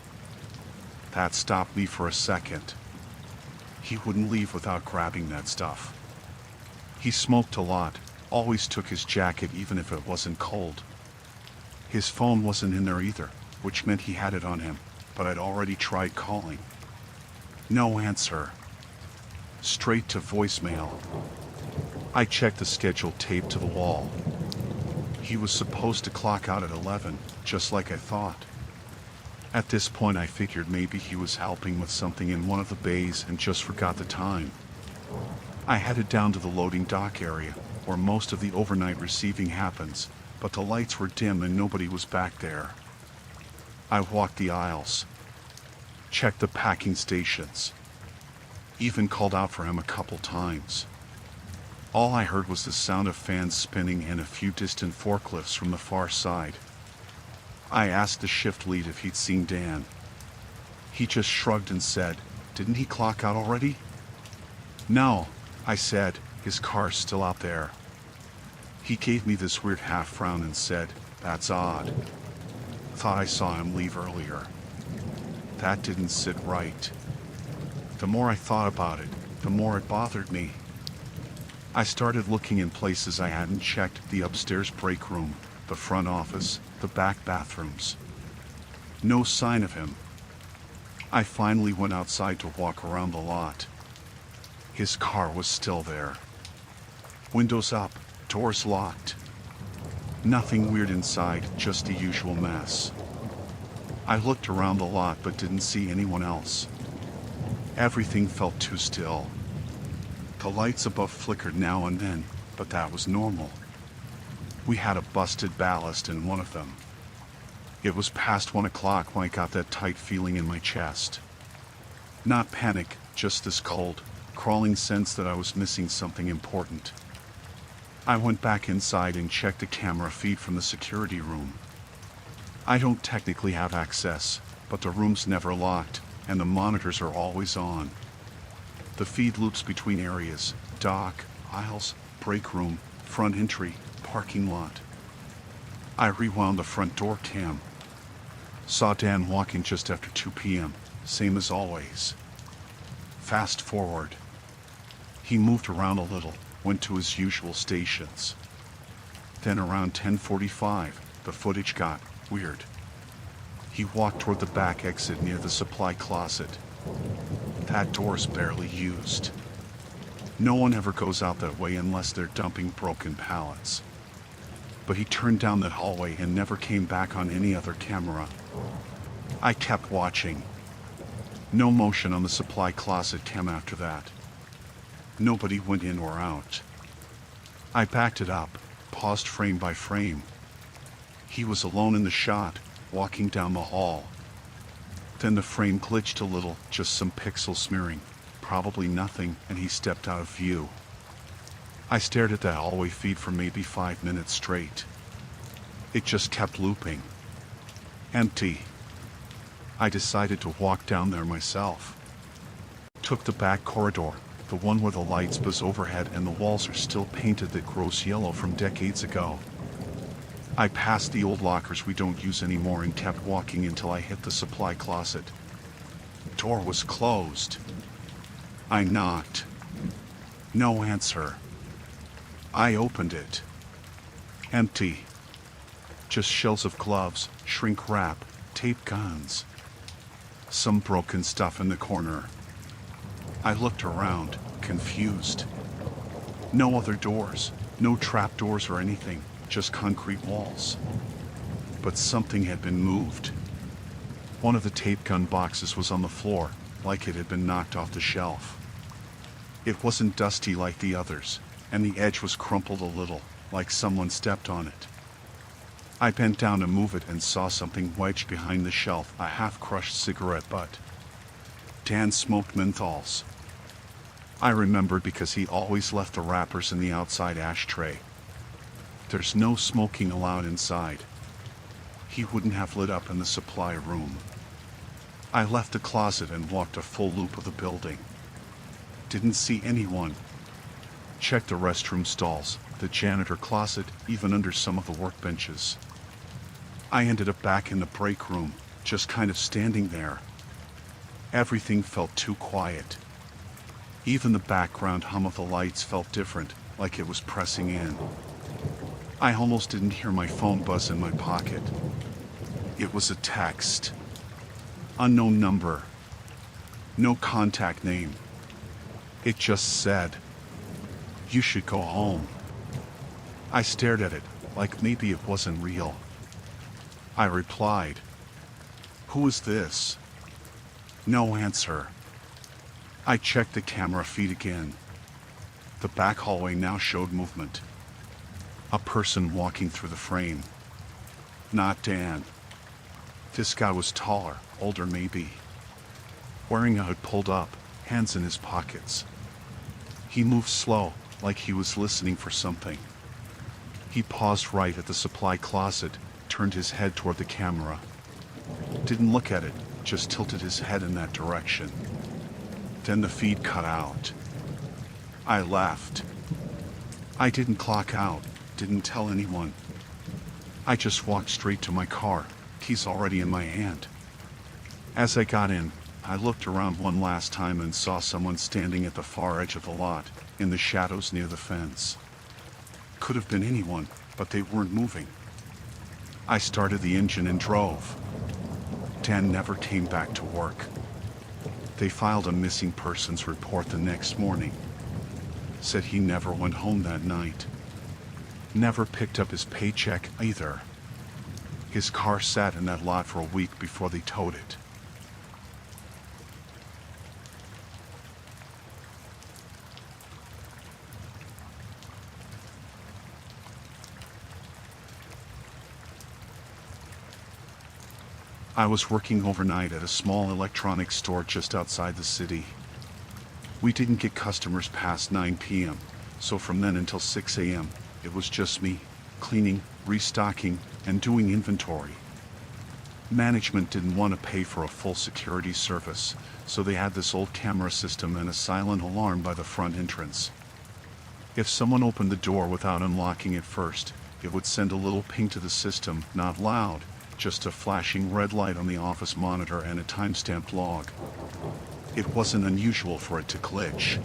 That stopped me for a second. He wouldn't leave without grabbing that stuff. He smoked a lot, always took his jacket even if it wasn't cold. His phone wasn't in there either, which meant he had it on him, but I'd already tried calling. No answer. Straight to voicemail. I checked the schedule taped to the wall. He was supposed to clock out at 11, just like I thought. At this point I figured maybe he was helping with something in one of the bays and just forgot the time. I headed down to the loading dock area, where most of the overnight receiving happens, but the lights were dim and nobody was back there. I walked the aisles. Checked the packing stations. Even called out for him a couple times. All I heard was the sound of fans spinning and a few distant forklifts from the far side. I asked the shift lead if he'd seen Dan. He just shrugged and said, "Didn't he clock out already?" "No," I said, "his car's still out there." He gave me this weird half frown and said, "That's odd. Thought I saw him leave earlier." That didn't sit right. The more I thought about it, the more it bothered me. I started looking in places I hadn't checked: the upstairs break room, the front office, the back bathrooms. No sign of him. I finally went outside to walk around the lot. His car was still there. Windows up, doors locked. Nothing weird inside, just the usual mess. I looked around the lot but didn't see anyone else. Everything felt too still. The lights above flickered now and then, but that was normal. We had a busted ballast in one of them. It was past 1 o'clock when I got that tight feeling in my chest. Not panic, just this cold, crawling sense that I was missing something important. I went back inside and checked the camera feed from the security room. I don't technically have access, but the room's never locked, and the monitors are always on. The feed loops between areas: dock, aisles, break room, front entry, parking lot. I rewound the front door cam. Saw Dan walking just after 2 p.m., same as always. Fast forward. He moved around a little, went to his usual stations. Then around 10:45, the footage got weird. He walked toward the back exit near the supply closet. That door's barely used. No one ever goes out that way unless they're dumping broken pallets. But he turned down that hallway and never came back on any other camera. I kept watching. No motion on the supply closet cam after that. Nobody went in or out. I backed it up, paused frame by frame. He was alone in the shot, walking down the hall. Then the frame glitched a little, just some pixel smearing, probably nothing, and he stepped out of view. I stared at that hallway feed for maybe 5 minutes straight. It just kept looping. Empty. I decided to walk down there myself. Took the back corridor, the one where the lights buzz overhead and the walls are still painted that gross yellow from decades ago. I passed the old lockers we don't use anymore and kept walking until I hit the supply closet. Door was closed. I knocked. No answer. I opened it. Empty. Just shelves of gloves, shrink wrap, tape guns. Some broken stuff in the corner. I looked around, confused. No other doors, no trap doors or anything, just concrete walls. But something had been moved. One of the tape gun boxes was on the floor, like it had been knocked off the shelf. It wasn't dusty like the others, and the edge was crumpled a little, like someone stepped on it. I bent down to move it and saw something wedged behind the shelf, a half-crushed cigarette butt. Dan smoked menthols. I remembered because he always left the wrappers in the outside ashtray. There's no smoking allowed inside. He wouldn't have lit up in the supply room. I left the closet and walked a full loop of the building. Didn't see anyone. Checked the restroom stalls, the janitor closet, even under some of the workbenches. I ended up back in the break room, just kind of standing there. Everything felt too quiet. Even the background hum of the lights felt different, like it was pressing in. I almost didn't hear my phone buzz in my pocket. It was a text. Unknown number. No contact name. It just said, "You should go home." I stared at it, like maybe it wasn't real. I replied, "Who is this?" No answer. I checked the camera feed again. The back hallway now showed movement. A person walking through the frame. Not Dan. This guy was taller, older maybe. Wearing a hood pulled up, hands in his pockets. He moved slow, like he was listening for something. He paused right at the supply closet, turned his head toward the camera. Didn't look at it, just tilted his head in that direction. Then the feed cut out. I left. I didn't clock out, didn't tell anyone. I just walked straight to my car, keys already in my hand. As I got in, I looked around one last time and saw someone standing at the far edge of the lot, in the shadows near the fence. Could have been anyone, but they weren't moving. I started the engine and drove. Dan never came back to work. They filed a missing persons report the next morning. Said he never went home that night. Never picked up his paycheck either. His car sat in that lot for a week before they towed it. I was working overnight at a small electronics store just outside the city. We didn't get customers past 9 p.m., so from then until 6 a.m., it was just me, cleaning, restocking, and doing inventory. Management didn't want to pay for a full security service, so they had this old camera system and a silent alarm by the front entrance. If someone opened the door without unlocking it first, it would send a little ping to the system, not loud, just a flashing red light on the office monitor and a timestamped log. It wasn't unusual for it to glitch.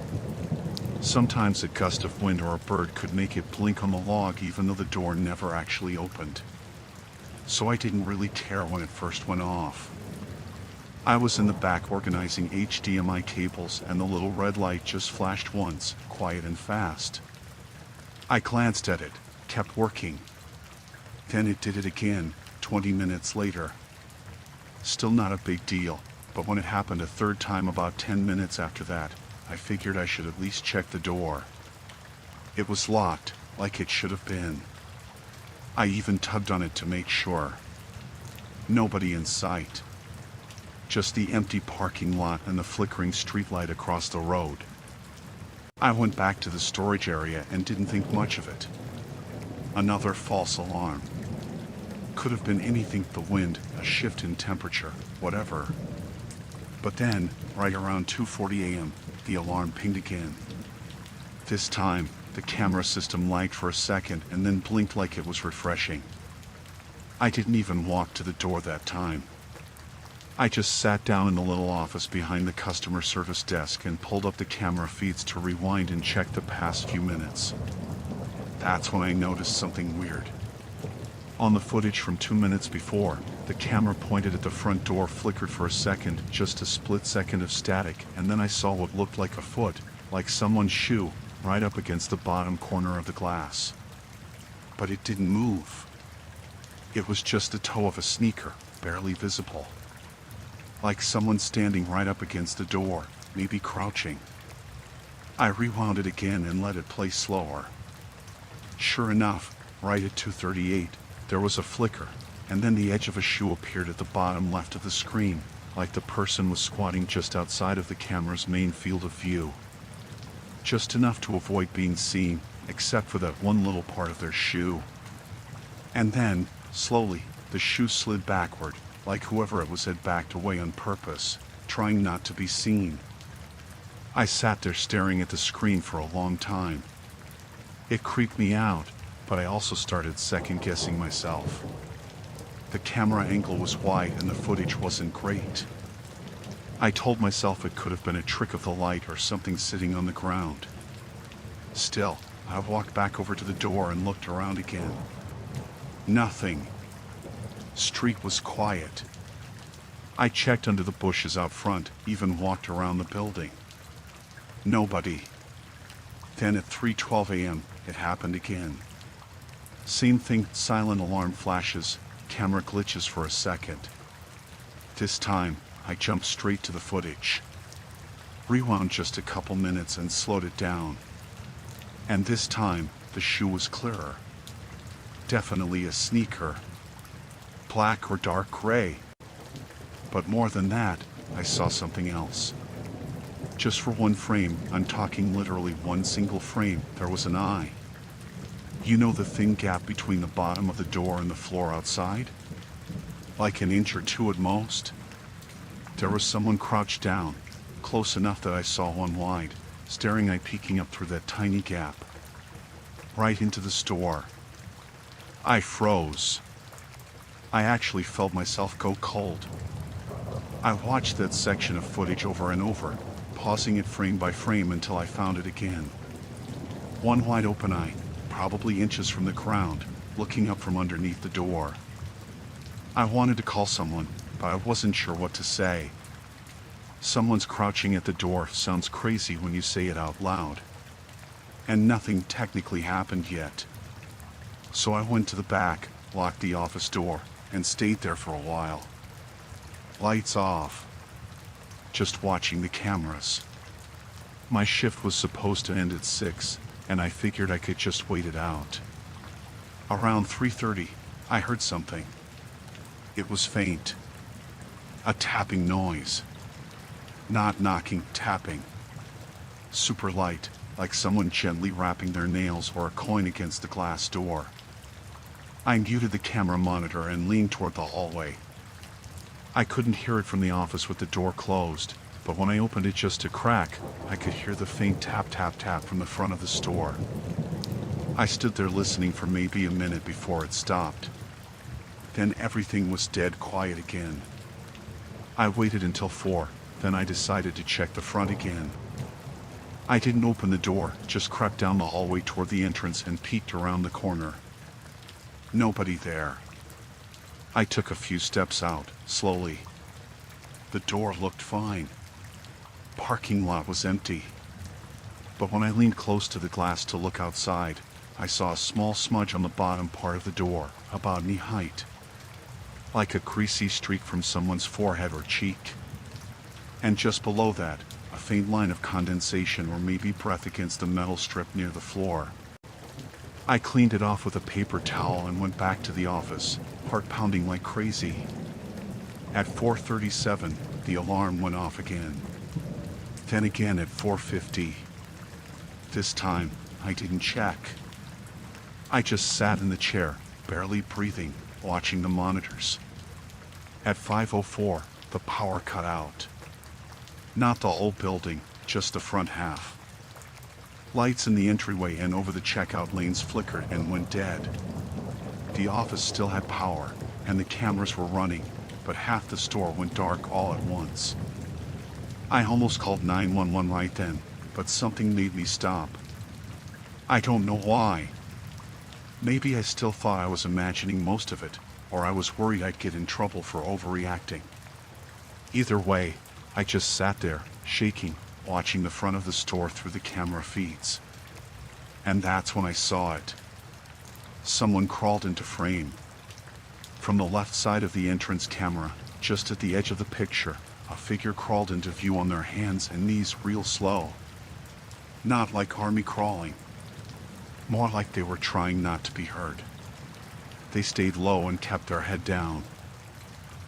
Sometimes a gust of wind or a bird could make it blink on the log even though the door never actually opened. So I didn't really care when it first went off. I was in the back organizing HDMI cables and the little red light just flashed once, quiet and fast. I glanced at it, kept working. Then it did it again, 20 minutes later. Still not a big deal, but when it happened a third time about 10 minutes after that, I figured I should at least check the door. It was locked, like it should have been. I even tugged on it to make sure. Nobody in sight. Just the empty parking lot and the flickering streetlight across the road. I went back to the storage area and didn't think much of it. Another false alarm. Could have been anything, the wind, a shift in temperature, whatever. But then, right around 2:40 a.m., the alarm pinged again. This time, the camera system lagged for a second and then blinked like it was refreshing. I didn't even walk to the door that time. I just sat down in the little office behind the customer service desk and pulled up the camera feeds to rewind and check the past few minutes. That's when I noticed something weird. On the footage from 2 minutes before, the camera pointed at the front door flickered for a second, just a split second of static, and then I saw what looked like a foot, like someone's shoe, right up against the bottom corner of the glass. But it didn't move. It was just the toe of a sneaker, barely visible. Like someone standing right up against the door, maybe crouching. I rewound it again and let it play slower. Sure enough, right at 2:38, there was a flicker, and then the edge of a shoe appeared at the bottom left of the screen, like the person was squatting just outside of the camera's main field of view. Just enough to avoid being seen, except for that one little part of their shoe. And then, slowly, the shoe slid backward, like whoever it was had backed away on purpose, trying not to be seen. I sat there staring at the screen for a long time. It creeped me out, but I also started second-guessing myself. The camera angle was wide and the footage wasn't great. I told myself it could have been a trick of the light or something sitting on the ground. Still, I walked back over to the door and looked around again. Nothing. Street was quiet. I checked under the bushes out front, even walked around the building. Nobody. Then at 3:12 a.m., it happened again. Same thing, silent alarm flashes, camera glitches for a second. This time, I jumped straight to the footage. Rewound just a couple minutes and slowed it down. And this time, the shoe was clearer. Definitely a sneaker. Black or dark gray. But more than that, I saw something else. Just for one frame, I'm talking literally one single frame, there was an eye. You know the thin gap between the bottom of the door and the floor outside? Like an inch or two at most. There was someone crouched down, close enough that I saw one wide, staring eye peeking up through that tiny gap. Right into the store. I froze. I actually felt myself go cold. I watched that section of footage over and over, pausing it frame by frame until I found it again. One wide open eye, probably inches from the ground, looking up from underneath the door. I wanted to call someone, but I wasn't sure what to say. Someone's crouching at the door sounds crazy when you say it out loud. And nothing technically happened yet. So I went to the back, locked the office door, and stayed there for a while. Lights off. Just watching the cameras. My shift was supposed to end at 6, and I figured I could just wait it out. Around 3:30, I heard something. It was faint. A tapping noise. Not knocking, tapping. Super light, like someone gently rapping their nails or a coin against the glass door. I muted the camera monitor and leaned toward the hallway. I couldn't hear it from the office with the door closed, but when I opened it just a crack, I could hear the faint tap tap tap from the front of the store. I stood there listening for maybe a minute before it stopped. Then everything was dead quiet again. I waited until 4, then I decided to check the front again. I didn't open the door, just crept down the hallway toward the entrance and peeked around the corner. Nobody there. I took a few steps out, slowly. The door looked fine. Parking lot was empty. But when I leaned close to the glass to look outside, I saw a small smudge on the bottom part of the door, about knee height. Like a greasy streak from someone's forehead or cheek. And just below that, a faint line of condensation or maybe breath against the metal strip near the floor. I cleaned it off with a paper towel and went back to the office, heart pounding like crazy. At 4:37, the alarm went off again. Then again at 4:50. This time, I didn't check. I just sat in the chair, barely breathing, watching the monitors. At 5:04, the power cut out. Not the whole building, just the front half. Lights in the entryway and over the checkout lanes flickered and went dead. The office still had power, and the cameras were running, but half the store went dark all at once. I almost called 911 right then, but something made me stop. I don't know why. Maybe I still thought I was imagining most of it, or I was worried I'd get in trouble for overreacting. Either way, I just sat there, shaking, watching the front of the store through the camera feeds. And that's when I saw it. Someone crawled into frame. From the left side of the entrance camera, just at the edge of the picture, a figure crawled into view on their hands and knees real slow. Not like army crawling. More like they were trying not to be heard. They stayed low and kept their head down.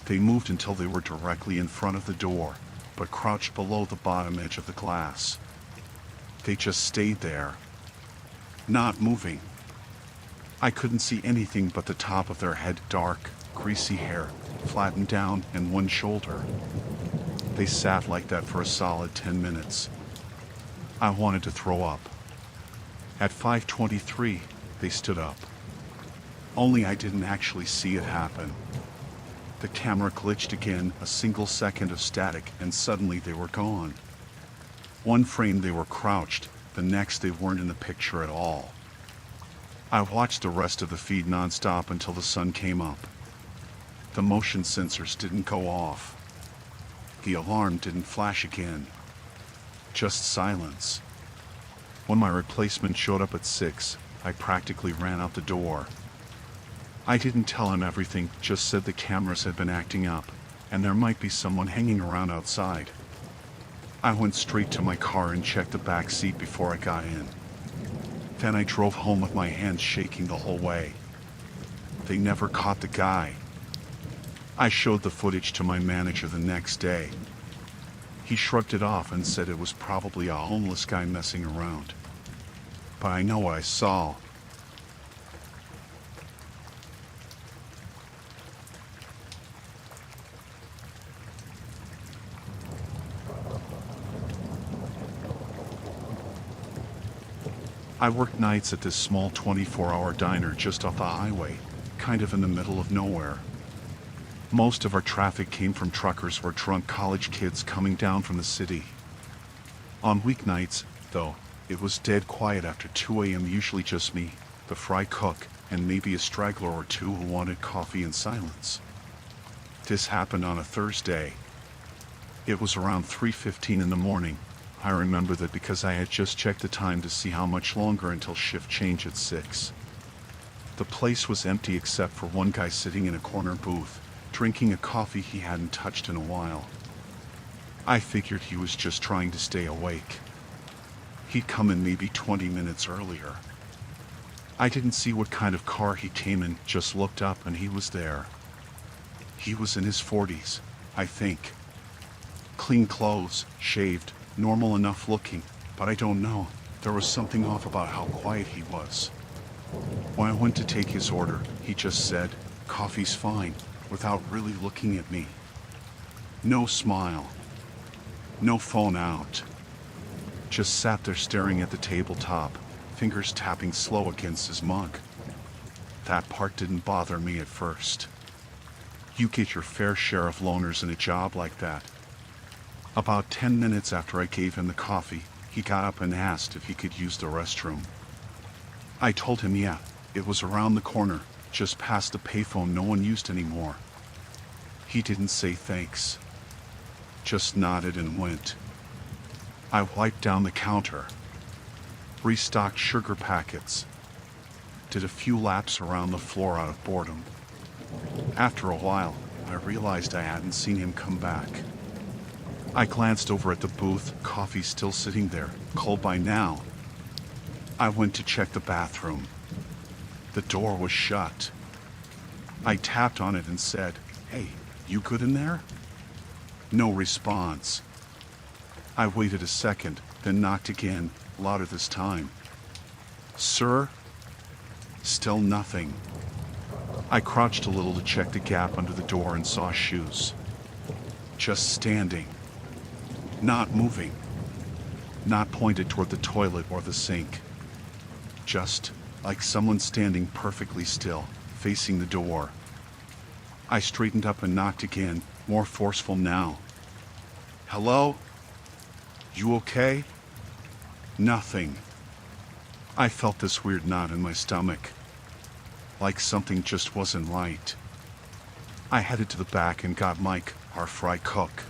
They moved until they were directly in front of the door, but crouched below the bottom edge of the glass. They just stayed there, not moving. I couldn't see anything but the top of their head, dark, greasy hair, flattened down, and one shoulder. They sat like that for a solid 10 minutes. I wanted to throw up. At 5:23, they stood up. Only I didn't actually see it happen. The camera glitched again, a single second of static, and suddenly they were gone. One frame they were crouched, the next they weren't in the picture at all. I watched the rest of the feed nonstop until the sun came up. The motion sensors didn't go off. The alarm didn't flash again. Just silence. When my replacement showed up at 6, I practically ran out the door. I didn't tell him everything, just said the cameras had been acting up, and there might be someone hanging around outside. I went straight to my car and checked the back seat before I got in. Then I drove home with my hands shaking the whole way. They never caught the guy. I showed the footage to my manager the next day. He shrugged it off and said it was probably a homeless guy messing around. But I know what I saw. I worked nights at this small 24-hour diner just off the highway, kind of in the middle of nowhere. Most of our traffic came from truckers or drunk college kids coming down from the city. On weeknights, though, it was dead quiet after 2 a.m. Usually just me, the fry cook, and maybe a straggler or two who wanted coffee in silence. This happened on a Thursday. It was around 3:15 in the morning. I remember that because I had just checked the time to see how much longer until shift change at 6. The place was empty except for one guy sitting in a corner booth, drinking a coffee he hadn't touched in a while. I figured he was just trying to stay awake. He'd come in maybe 20 minutes earlier. I didn't see what kind of car he came in, just looked up and he was there. He was in his 40s, I think. Clean clothes, shaved, normal enough looking, but I don't know. There was something off about how quiet he was. When I went to take his order, he just said, "Coffee's fine," without really looking at me. No smile. No phone out. Just sat there staring at the tabletop, fingers tapping slow against his mug. That part didn't bother me at first. You get your fair share of loners in a job like that. About 10 minutes after I gave him the coffee, he got up and asked if he could use the restroom. I told him yeah, it was around the corner, just past the payphone no one used anymore. He didn't say thanks. Just nodded and went. I wiped down the counter, restocked sugar packets, did a few laps around the floor out of boredom. After a while, I realized I hadn't seen him come back. I glanced over at the booth, coffee still sitting there, cold by now. I went to check the bathroom. The door was shut. I tapped on it and said, "Hey, you good in there?" No response. I waited a second, then knocked again, louder this time. "Sir?" Still nothing. I crouched a little to check the gap under the door and saw shoes. Just standing. Not moving. Not pointed toward the toilet or the sink. Just like someone standing perfectly still, facing the door. I straightened up and knocked again, more forceful now. "Hello? You okay?" Nothing. I felt this weird knot in my stomach. Like something just wasn't right. I headed to the back and got Mike, our fry cook.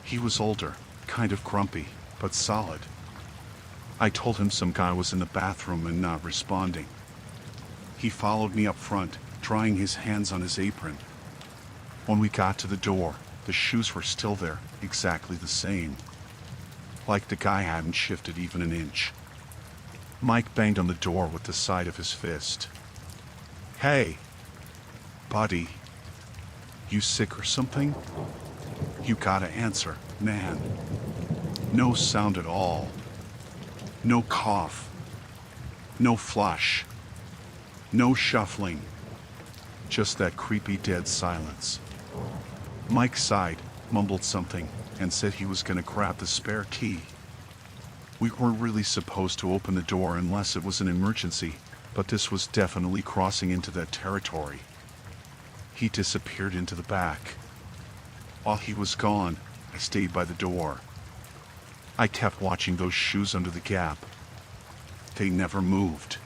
He was older, kind of grumpy, but solid. I told him some guy was in the bathroom and not responding. He followed me up front, drying his hands on his apron. When we got to the door, the shoes were still there, exactly the same. Like the guy hadn't shifted even an inch. Mike banged on the door with the side of his fist. "Hey, buddy, you sick or something? You gotta answer, man." No sound at all. No cough. No flush. No shuffling. Just that creepy dead silence. Mike sighed, mumbled something, and said he was gonna grab the spare key. We weren't really supposed to open the door unless it was an emergency, but this was definitely crossing into that territory. He disappeared into the back. While he was gone, I stayed by the door. I kept watching those shoes under the gap. They never moved.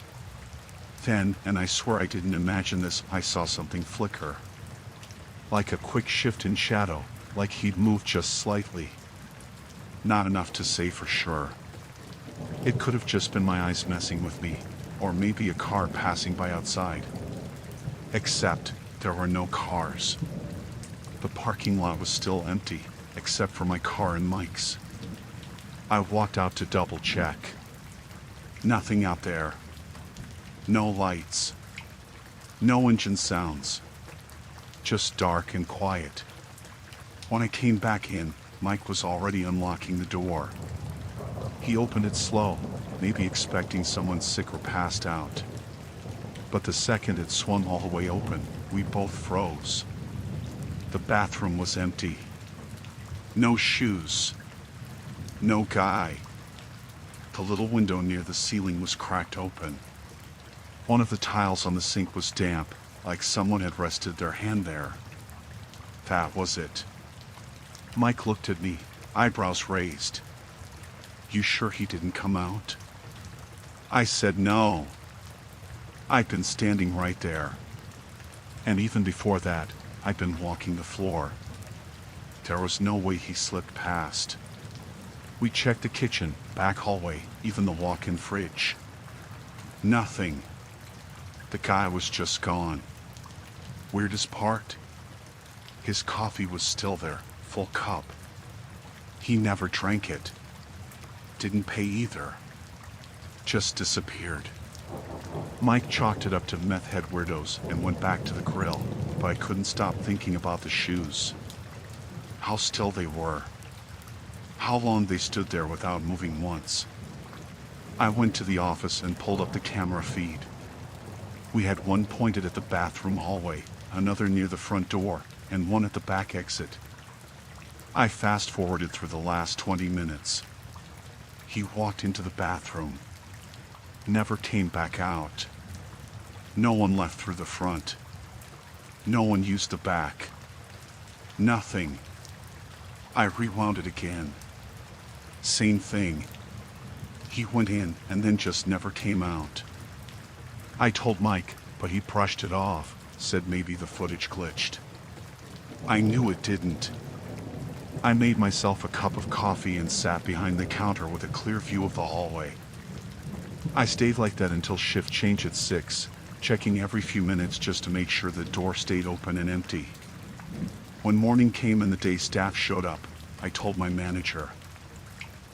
Then, and I swear I didn't imagine this, I saw something flicker. Like a quick shift in shadow, like he'd moved just slightly. Not enough to say for sure. It could have just been my eyes messing with me, or maybe a car passing by outside. Except there were no cars. The parking lot was still empty, except for my car and Mike's. I walked out to double check. Nothing out there. No lights. No engine sounds. Just dark and quiet. When I came back in, Mike was already unlocking the door. He opened it slow, maybe expecting someone sick or passed out. But the second it swung all the way open, we both froze. The bathroom was empty. No shoes. No guy. The little window near the ceiling was cracked open. One of the tiles on the sink was damp, like someone had rested their hand there. That was it. Mike looked at me, eyebrows raised. You sure he didn't come out? I said no. I'd been standing right there. And even before that, I'd been walking the floor. There was no way he slipped past. We checked the kitchen, back hallway, even the walk-in fridge. Nothing. The guy was just gone. Weirdest part? His coffee was still there, full cup. He never drank it. Didn't pay either. Just disappeared. Mike chalked it up to meth head weirdos and went back to the grill, but I couldn't stop thinking about the shoes. How still they were. How long they stood there without moving once. I went to the office and pulled up the camera feed. We had one pointed at the bathroom hallway, another near the front door, and one at the back exit. I fast-forwarded through the last 20 minutes. He walked into the bathroom. Never came back out. No one left through the front. No one used the back. Nothing. I rewound it again. Same thing. He went in and then just never came out. I told Mike, but he brushed it off, said maybe the footage glitched. I knew it didn't. I made myself a cup of coffee and sat behind the counter with a clear view of the hallway. I stayed like that until shift change at 6, checking every few minutes just to make sure the door stayed open and empty. When morning came and the day staff showed up, I told my manager.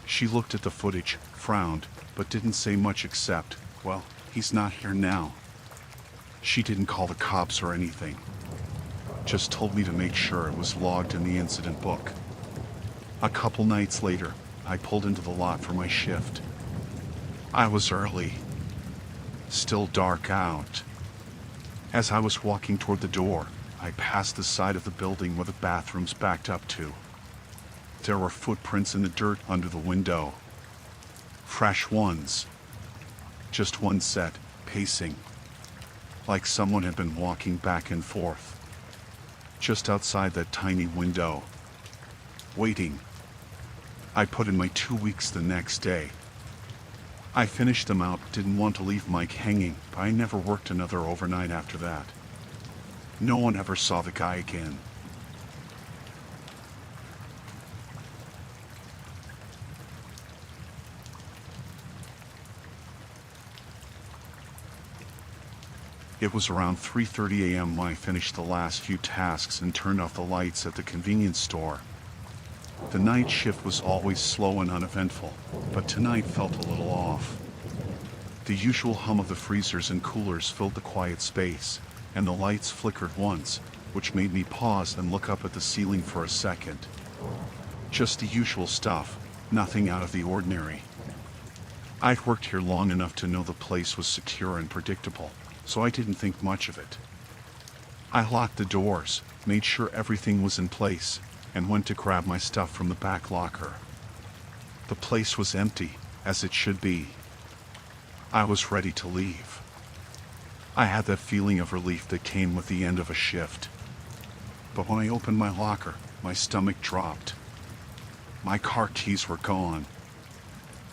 She looked at the footage, frowned, but didn't say much except, well, he's not here now. She didn't call the cops or anything. Just told me to make sure it was logged in the incident book. A couple nights later, I pulled into the lot for my shift. I was early. Still dark out. As I was walking toward the door, I passed the side of the building where the bathrooms backed up to. There were footprints in the dirt under the window. Fresh ones. Just one set, pacing. Like someone had been walking back and forth. Just outside that tiny window. Waiting. I put in my 2 weeks the next day. I finished them out, didn't want to leave Mike hanging, but I never worked another overnight after that. No one ever saw the guy again. It was around 3:30 a.m. when I finished the last few tasks and turned off the lights at the convenience store. The night shift was always slow and uneventful, but tonight felt a little off. The usual hum of the freezers and coolers filled the quiet space, and the lights flickered once, which made me pause and look up at the ceiling for a second. Just the usual stuff, nothing out of the ordinary. I'd worked here long enough to know the place was secure and predictable, so I didn't think much of it. I locked the doors, made sure everything was in place, and went to grab my stuff from the back locker. The place was empty, as it should be. I was ready to leave. I had that feeling of relief that came with the end of a shift. But when I opened my locker, my stomach dropped. My car keys were gone.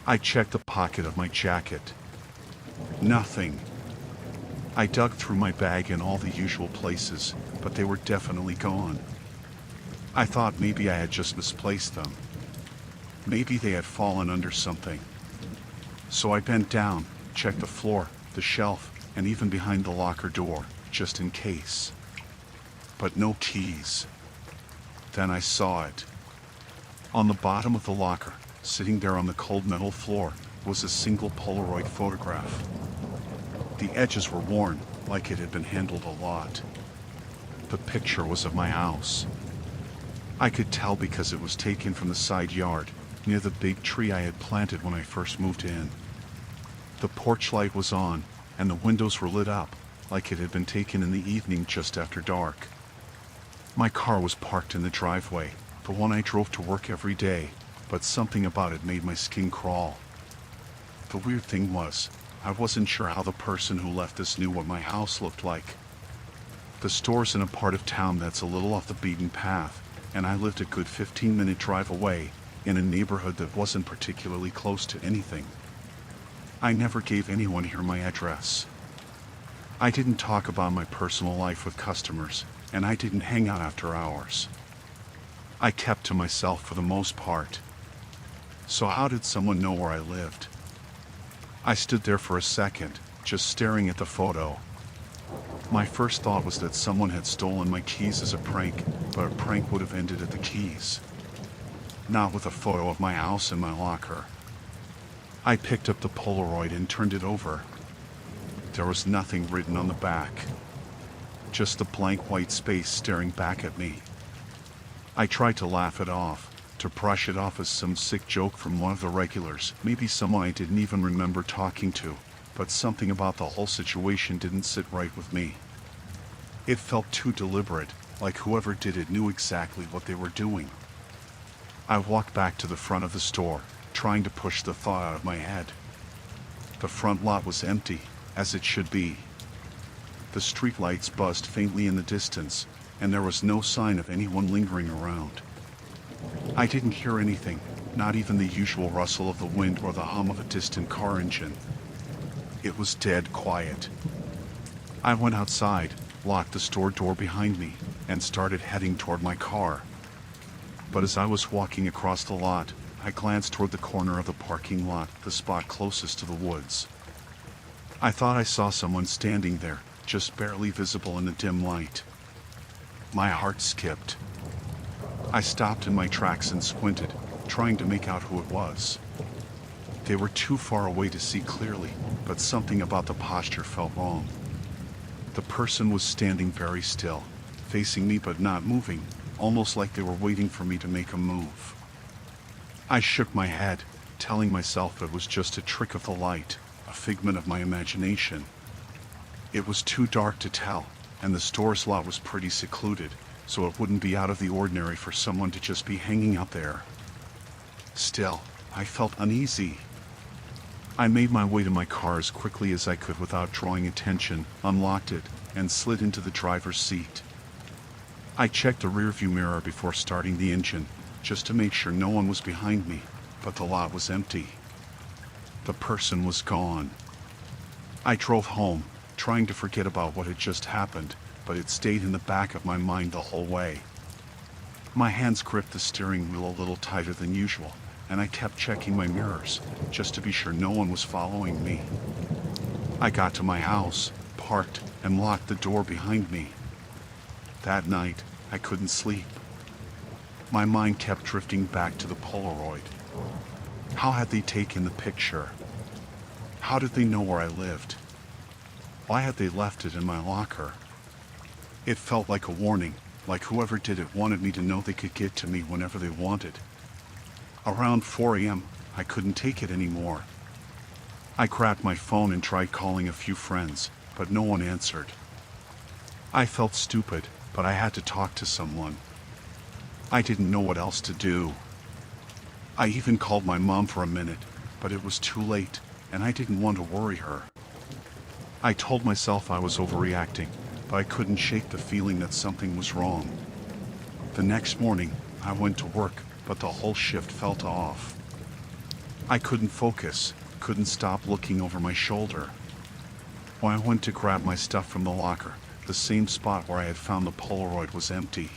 I checked the pocket of my jacket. Nothing. I dug through my bag in all the usual places, but they were definitely gone. I thought maybe I had just misplaced them. Maybe they had fallen under something. So I bent down, checked the floor, the shelf, and even behind the locker door, just in case. But no keys. Then I saw it. On the bottom of the locker, sitting there on the cold metal floor, was a single Polaroid photograph. The edges were worn, like it had been handled a lot. The picture was of my house. I could tell because it was taken from the side yard, near the big tree I had planted when I first moved in. The porch light was on, and the windows were lit up, like it had been taken in the evening just after dark. My car was parked in the driveway, the one I drove to work every day, but something about it made my skin crawl. The weird thing was, I wasn't sure how the person who left this knew what my house looked like. The store's in a part of town that's a little off the beaten path, and I lived a good 15-minute drive away, in a neighborhood that wasn't particularly close to anything. I never gave anyone here my address. I didn't talk about my personal life with customers, and I didn't hang out after hours. I kept to myself for the most part. So how did someone know where I lived? I stood there for a second, just staring at the photo. My first thought was that someone had stolen my keys as a prank, but a prank would have ended at the keys, not with a photo of my house in my locker. I picked up the Polaroid and turned it over. There was nothing written on the back, just the blank white space staring back at me. I tried to laugh it off, to brush it off as some sick joke from one of the regulars, maybe someone I didn't even remember talking to, but something about the whole situation didn't sit right with me. It felt too deliberate, like whoever did it knew exactly what they were doing. I walked back to the front of the store, trying to push the thought out of my head. The front lot was empty, as it should be. The streetlights buzzed faintly in the distance, and there was no sign of anyone lingering around. I didn't hear anything, not even the usual rustle of the wind or the hum of a distant car engine. It was dead quiet. I went outside, locked the store door behind me, and started heading toward my car. But as I was walking across the lot, I glanced toward the corner of the parking lot, the spot closest to the woods. I thought I saw someone standing there, just barely visible in the dim light. My heart skipped. I stopped in my tracks and squinted, trying to make out who it was. They were too far away to see clearly, but something about the posture felt wrong. The person was standing very still, facing me but not moving, almost like they were waiting for me to make a move. I shook my head, telling myself it was just a trick of the light, a figment of my imagination. It was too dark to tell, and the store's lot was pretty secluded, so it wouldn't be out of the ordinary for someone to just be hanging out there. Still, I felt uneasy. I made my way to my car as quickly as I could without drawing attention, unlocked it, and slid into the driver's seat. I checked the rearview mirror before starting the engine, just to make sure no one was behind me, but the lot was empty. The person was gone. I drove home, trying to forget about what had just happened, but it stayed in the back of my mind the whole way. My hands gripped the steering wheel a little tighter than usual, and I kept checking my mirrors, just to be sure no one was following me. I got to my house, parked, and locked the door behind me. That night, I couldn't sleep. My mind kept drifting back to the Polaroid. How had they taken the picture? How did they know where I lived? Why had they left it in my locker? It felt like a warning, like whoever did it wanted me to know they could get to me whenever they wanted. Around 4 a.m., I couldn't take it anymore. I grabbed my phone and tried calling a few friends, but no one answered. I felt stupid, but I had to talk to someone. I didn't know what else to do. I even called my mom for a minute, but it was too late, and I didn't want to worry her. I told myself I was overreacting, but I couldn't shake the feeling that something was wrong. The next morning, I went to work, but the whole shift felt off. I couldn't focus, couldn't stop looking over my shoulder. When I went to grab my stuff from the locker, the same spot where I had found the Polaroid was empty.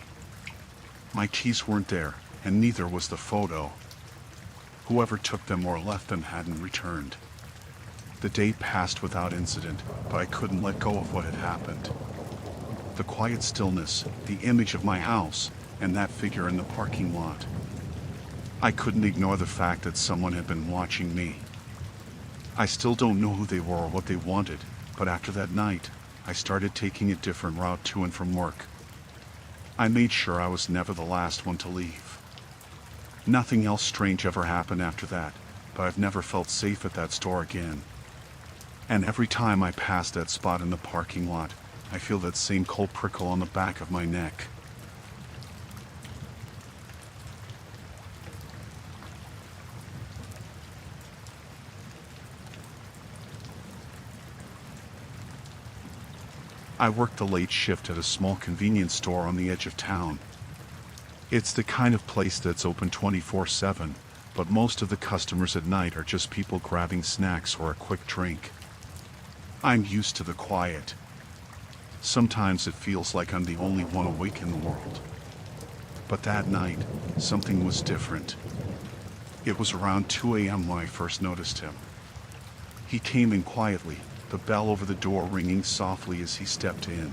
My keys weren't there, and neither was the photo. Whoever took them or left them hadn't returned. The day passed without incident, but I couldn't let go of what had happened. The quiet stillness, the image of my house, and that figure in the parking lot. I couldn't ignore the fact that someone had been watching me. I still don't know who they were or what they wanted, but after that night, I started taking a different route to and from work. I made sure I was never the last one to leave. Nothing else strange ever happened after that, but I've never felt safe at that store again. And every time I pass that spot in the parking lot, I feel that same cold prickle on the back of my neck. I worked the late shift at a small convenience store on the edge of town. It's the kind of place that's open 24/7, but most of the customers at night are just people grabbing snacks or a quick drink. I'm used to the quiet. Sometimes it feels like I'm the only one awake in the world. But that night, something was different. It was around 2 a.m. when I first noticed him. He came in quietly, the bell over the door ringing softly as he stepped in.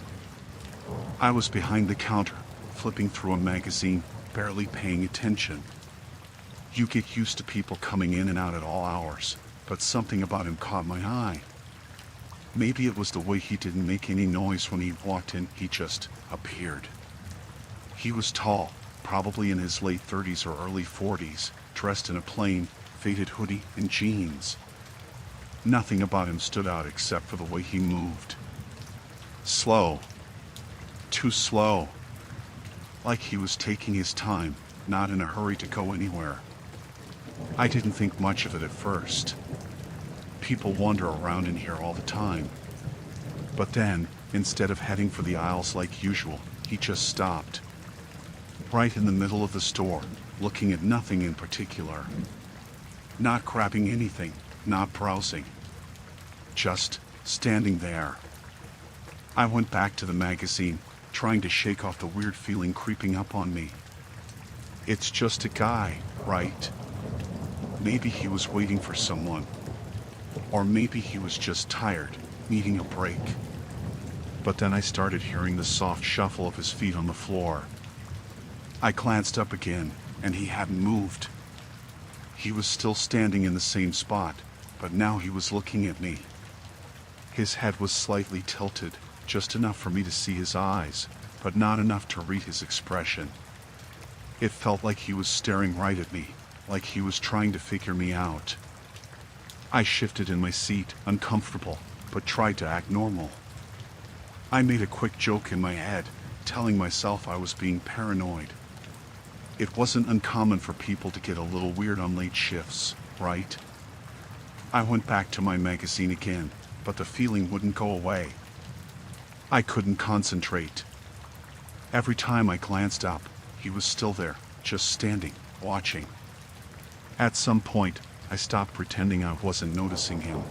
I was behind the counter, flipping through a magazine, barely paying attention. You get used to people coming in and out at all hours, but something about him caught my eye. Maybe it was the way he didn't make any noise when he walked in, he just appeared. He was tall, probably in his late 30s or early 40s, dressed in a plain, faded hoodie and jeans. Nothing about him stood out except for the way he moved. Slow. Too slow. Like he was taking his time, not in a hurry to go anywhere. I didn't think much of it at first. People wander around in here all the time. But then, instead of heading for the aisles like usual, he just stopped. Right in the middle of the store, looking at nothing in particular. Not grabbing anything, not browsing. Just standing there. I went back to the magazine, trying to shake off the weird feeling creeping up on me. It's just a guy, right? Maybe he was waiting for someone. Or maybe he was just tired, needing a break. But then I started hearing the soft shuffle of his feet on the floor. I glanced up again, and he hadn't moved. He was still standing in the same spot, but now he was looking at me. His head was slightly tilted, just enough for me to see his eyes, but not enough to read his expression. It felt like he was staring right at me, like he was trying to figure me out. I shifted in my seat, uncomfortable, but tried to act normal. I made a quick joke in my head, telling myself I was being paranoid. It wasn't uncommon for people to get a little weird on late shifts, right? I went back to my magazine again, but the feeling wouldn't go away. I couldn't concentrate. Every time I glanced up, he was still there, just standing, watching. At some point, I stopped pretending I wasn't noticing him.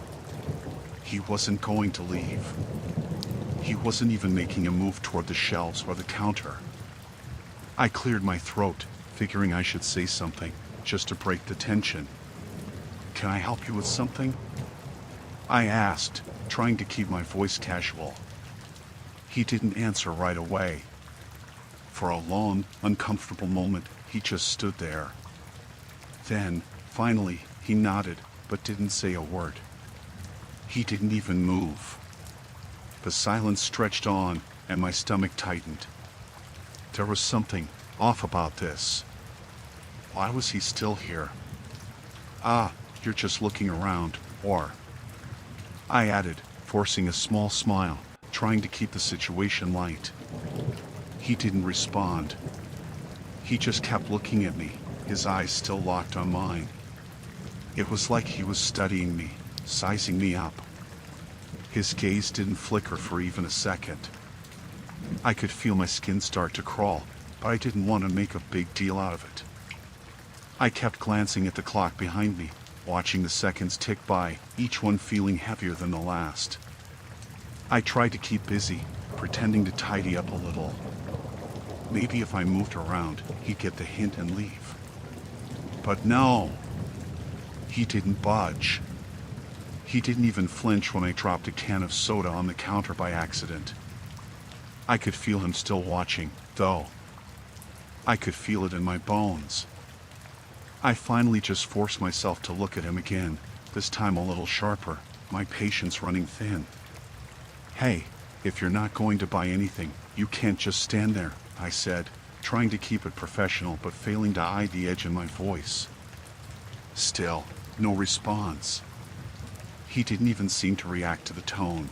He wasn't going to leave. He wasn't even making a move toward the shelves or the counter. I cleared my throat, figuring I should say something, just to break the tension. "Can I help you with something?" I asked, trying to keep my voice casual. He didn't answer right away. For a long, uncomfortable moment, he just stood there. Then, finally, he nodded, but didn't say a word. He didn't even move. The silence stretched on, and my stomach tightened. There was something off about this. Why was he still here? "Ah, you're just looking around, or..." I added, forcing a small smile, trying to keep the situation light. He didn't respond. He just kept looking at me, his eyes still locked on mine. It was like he was studying me, sizing me up. His gaze didn't flicker for even a second. I could feel my skin start to crawl, but I didn't want to make a big deal out of it. I kept glancing at the clock behind me, watching the seconds tick by, each one feeling heavier than the last. I tried to keep busy, pretending to tidy up a little. Maybe if I moved around, he'd get the hint and leave. But no! He didn't budge. He didn't even flinch when I dropped a can of soda on the counter by accident. I could feel him still watching, though. I could feel it in my bones. I finally just forced myself to look at him again, this time a little sharper, my patience running thin. "Hey, if you're not going to buy anything, you can't just stand there," I said, trying to keep it professional but failing to hide the edge in my voice. Still, no response. He didn't even seem to react to the tone.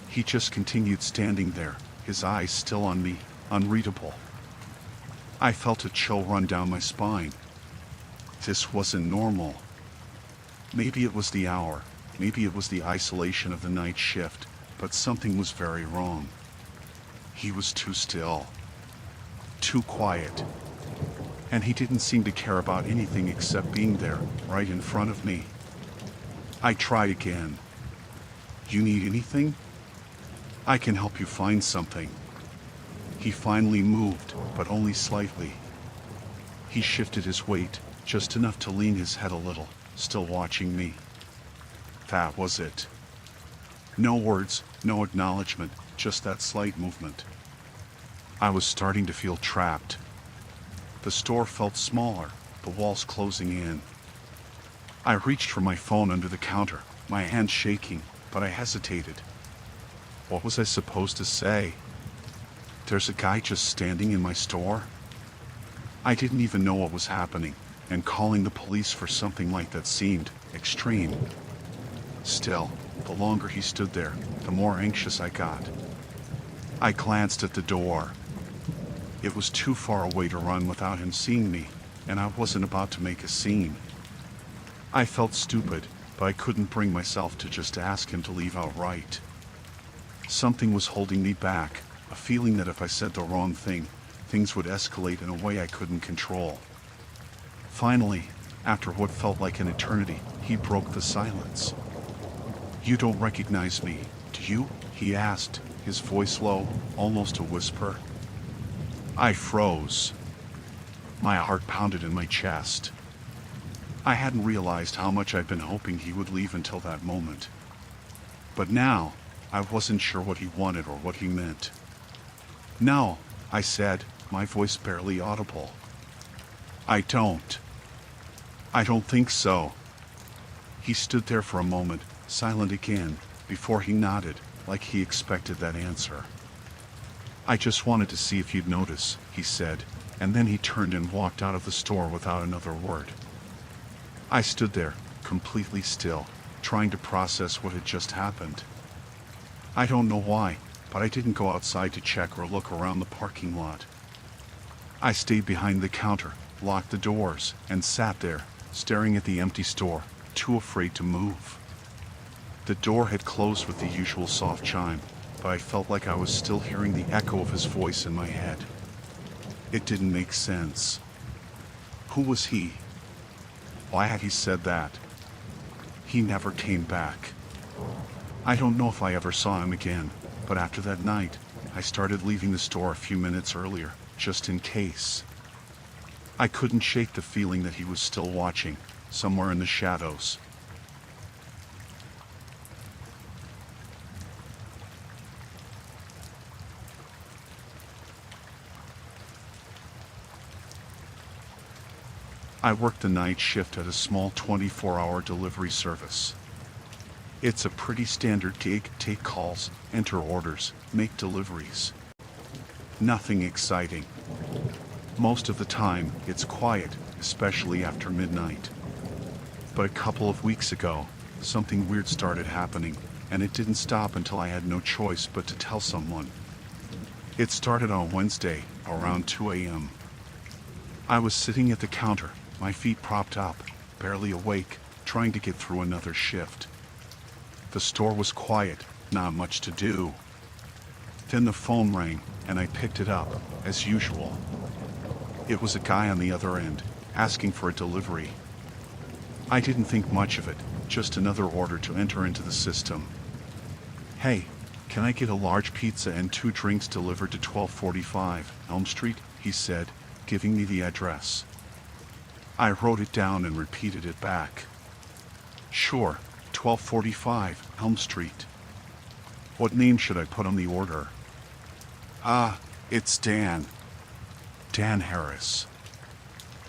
He just continued standing there, his eyes still on me, unreadable. I felt a chill run down my spine. This wasn't normal. Maybe it was the hour, maybe it was the isolation of the night shift, but something was very wrong. He was too still. Too quiet. And he didn't seem to care about anything except being there, right in front of me. I tried again. You need anything? I can help you find something. He finally moved, but only slightly. He shifted his weight, just enough to lean his head a little, still watching me. That was it. No words, no acknowledgement, just that slight movement. I was starting to feel trapped. The store felt smaller, the walls closing in. I reached for my phone under the counter, my hand shaking, but I hesitated. What was I supposed to say? There's a guy just standing in my store? I didn't even know what was happening, and calling the police for something like that seemed extreme. Still, the longer he stood there, the more anxious I got. I glanced at the door. It was too far away to run without him seeing me, and I wasn't about to make a scene. I felt stupid, but I couldn't bring myself to just ask him to leave outright. Something was holding me back, a feeling that if I said the wrong thing, things would escalate in a way I couldn't control. Finally, after what felt like an eternity, he broke the silence. You don't recognize me, do you? He asked, his voice low, almost a whisper. I froze. My heart pounded in my chest. I hadn't realized how much I'd been hoping he would leave until that moment. But now, I wasn't sure what he wanted or what he meant. No, I said, my voice barely audible. I don't think so. He stood there for a moment, silent again, before he nodded, like he expected that answer. I just wanted to see if you'd notice, he said, and then he turned and walked out of the store without another word. I stood there, completely still, trying to process what had just happened. I don't know why, but I didn't go outside to check or look around the parking lot. I stayed behind the counter, locked the doors, and sat there, staring at the empty store, too afraid to move. The door had closed with the usual soft chime, but I felt like I was still hearing the echo of his voice in my head. It didn't make sense. Who was he? Why had he said that? He never came back. I don't know if I ever saw him again, but after that night, I started leaving the store a few minutes earlier, just in case. I couldn't shake the feeling that he was still watching, somewhere in the shadows. I worked the night shift at a small 24-hour delivery service. It's a pretty standard gig: take calls, enter orders, make deliveries. Nothing exciting. Most of the time, it's quiet, especially after midnight. But a couple of weeks ago, something weird started happening, and it didn't stop until I had no choice but to tell someone. It started on Wednesday, around 2 a.m. I was sitting at the counter, my feet propped up, barely awake, trying to get through another shift. The store was quiet, not much to do. Then the phone rang, and I picked it up, as usual. It was a guy on the other end, asking for a delivery. I didn't think much of it, just another order to enter into the system. Hey, can I get a large pizza and 2 drinks delivered to 1245 Elm Street? He said, giving me the address. I wrote it down and repeated it back. Sure, 1245 Elm Street. What name should I put on the order? It's Dan. Dan Harris.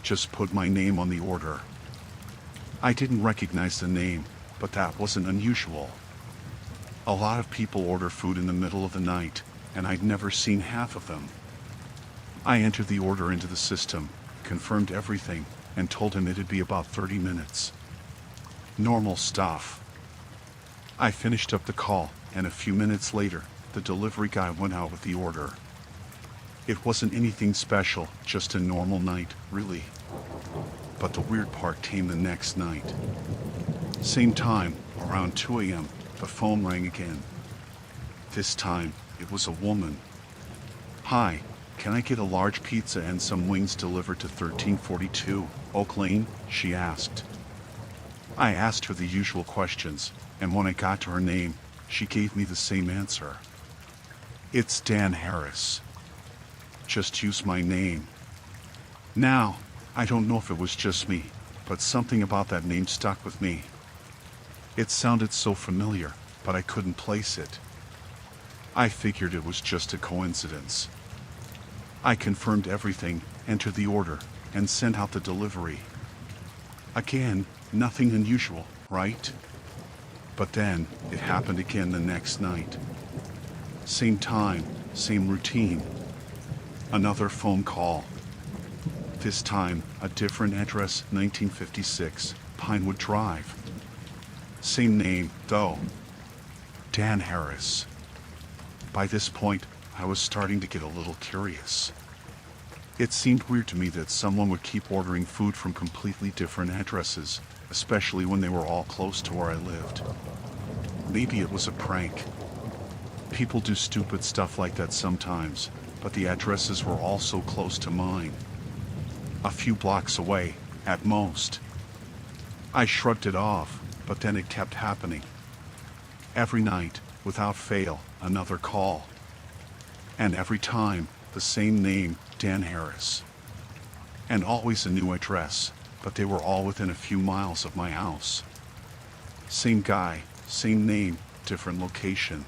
Just put my name on the order. I didn't recognize the name, but that wasn't unusual. A lot of people order food in the middle of the night, and I'd never seen half of them. I entered the order into the system, confirmed everything, and told him it'd be about 30 minutes. Normal stuff. I finished up the call, and a few minutes later, the delivery guy went out with the order. It wasn't anything special, just a normal night, really. But the weird part came the next night. Same time, around 2 a.m., the phone rang again. This time, it was a woman. "Hi, can I get a large pizza and some wings delivered to 1342 Oak Lane?" she asked. I asked her the usual questions, and when I got to her name, she gave me the same answer. "It's Dan Harris. Just use my name." Now, I don't know if it was just me, but something about that name stuck with me. It sounded so familiar, but I couldn't place it. I figured it was just a coincidence. I confirmed everything, entered the order, and sent out the delivery. Again, nothing unusual, right? But then, it happened again the next night. Same time, same routine. Another phone call. This time, a different address, 1956, Pinewood Drive. Same name, though. Dan Harris. By this point, I was starting to get a little curious. It seemed weird to me that someone would keep ordering food from completely different addresses, especially when they were all close to where I lived. Maybe it was a prank. People do stupid stuff like that sometimes, but the addresses were all so close to mine. A few blocks away, at most. I shrugged it off, but then it kept happening. Every night, without fail, another call. And every time, the same name, Dan Harris. And always a new address, but they were all within a few miles of my house. Same guy, same name, different location.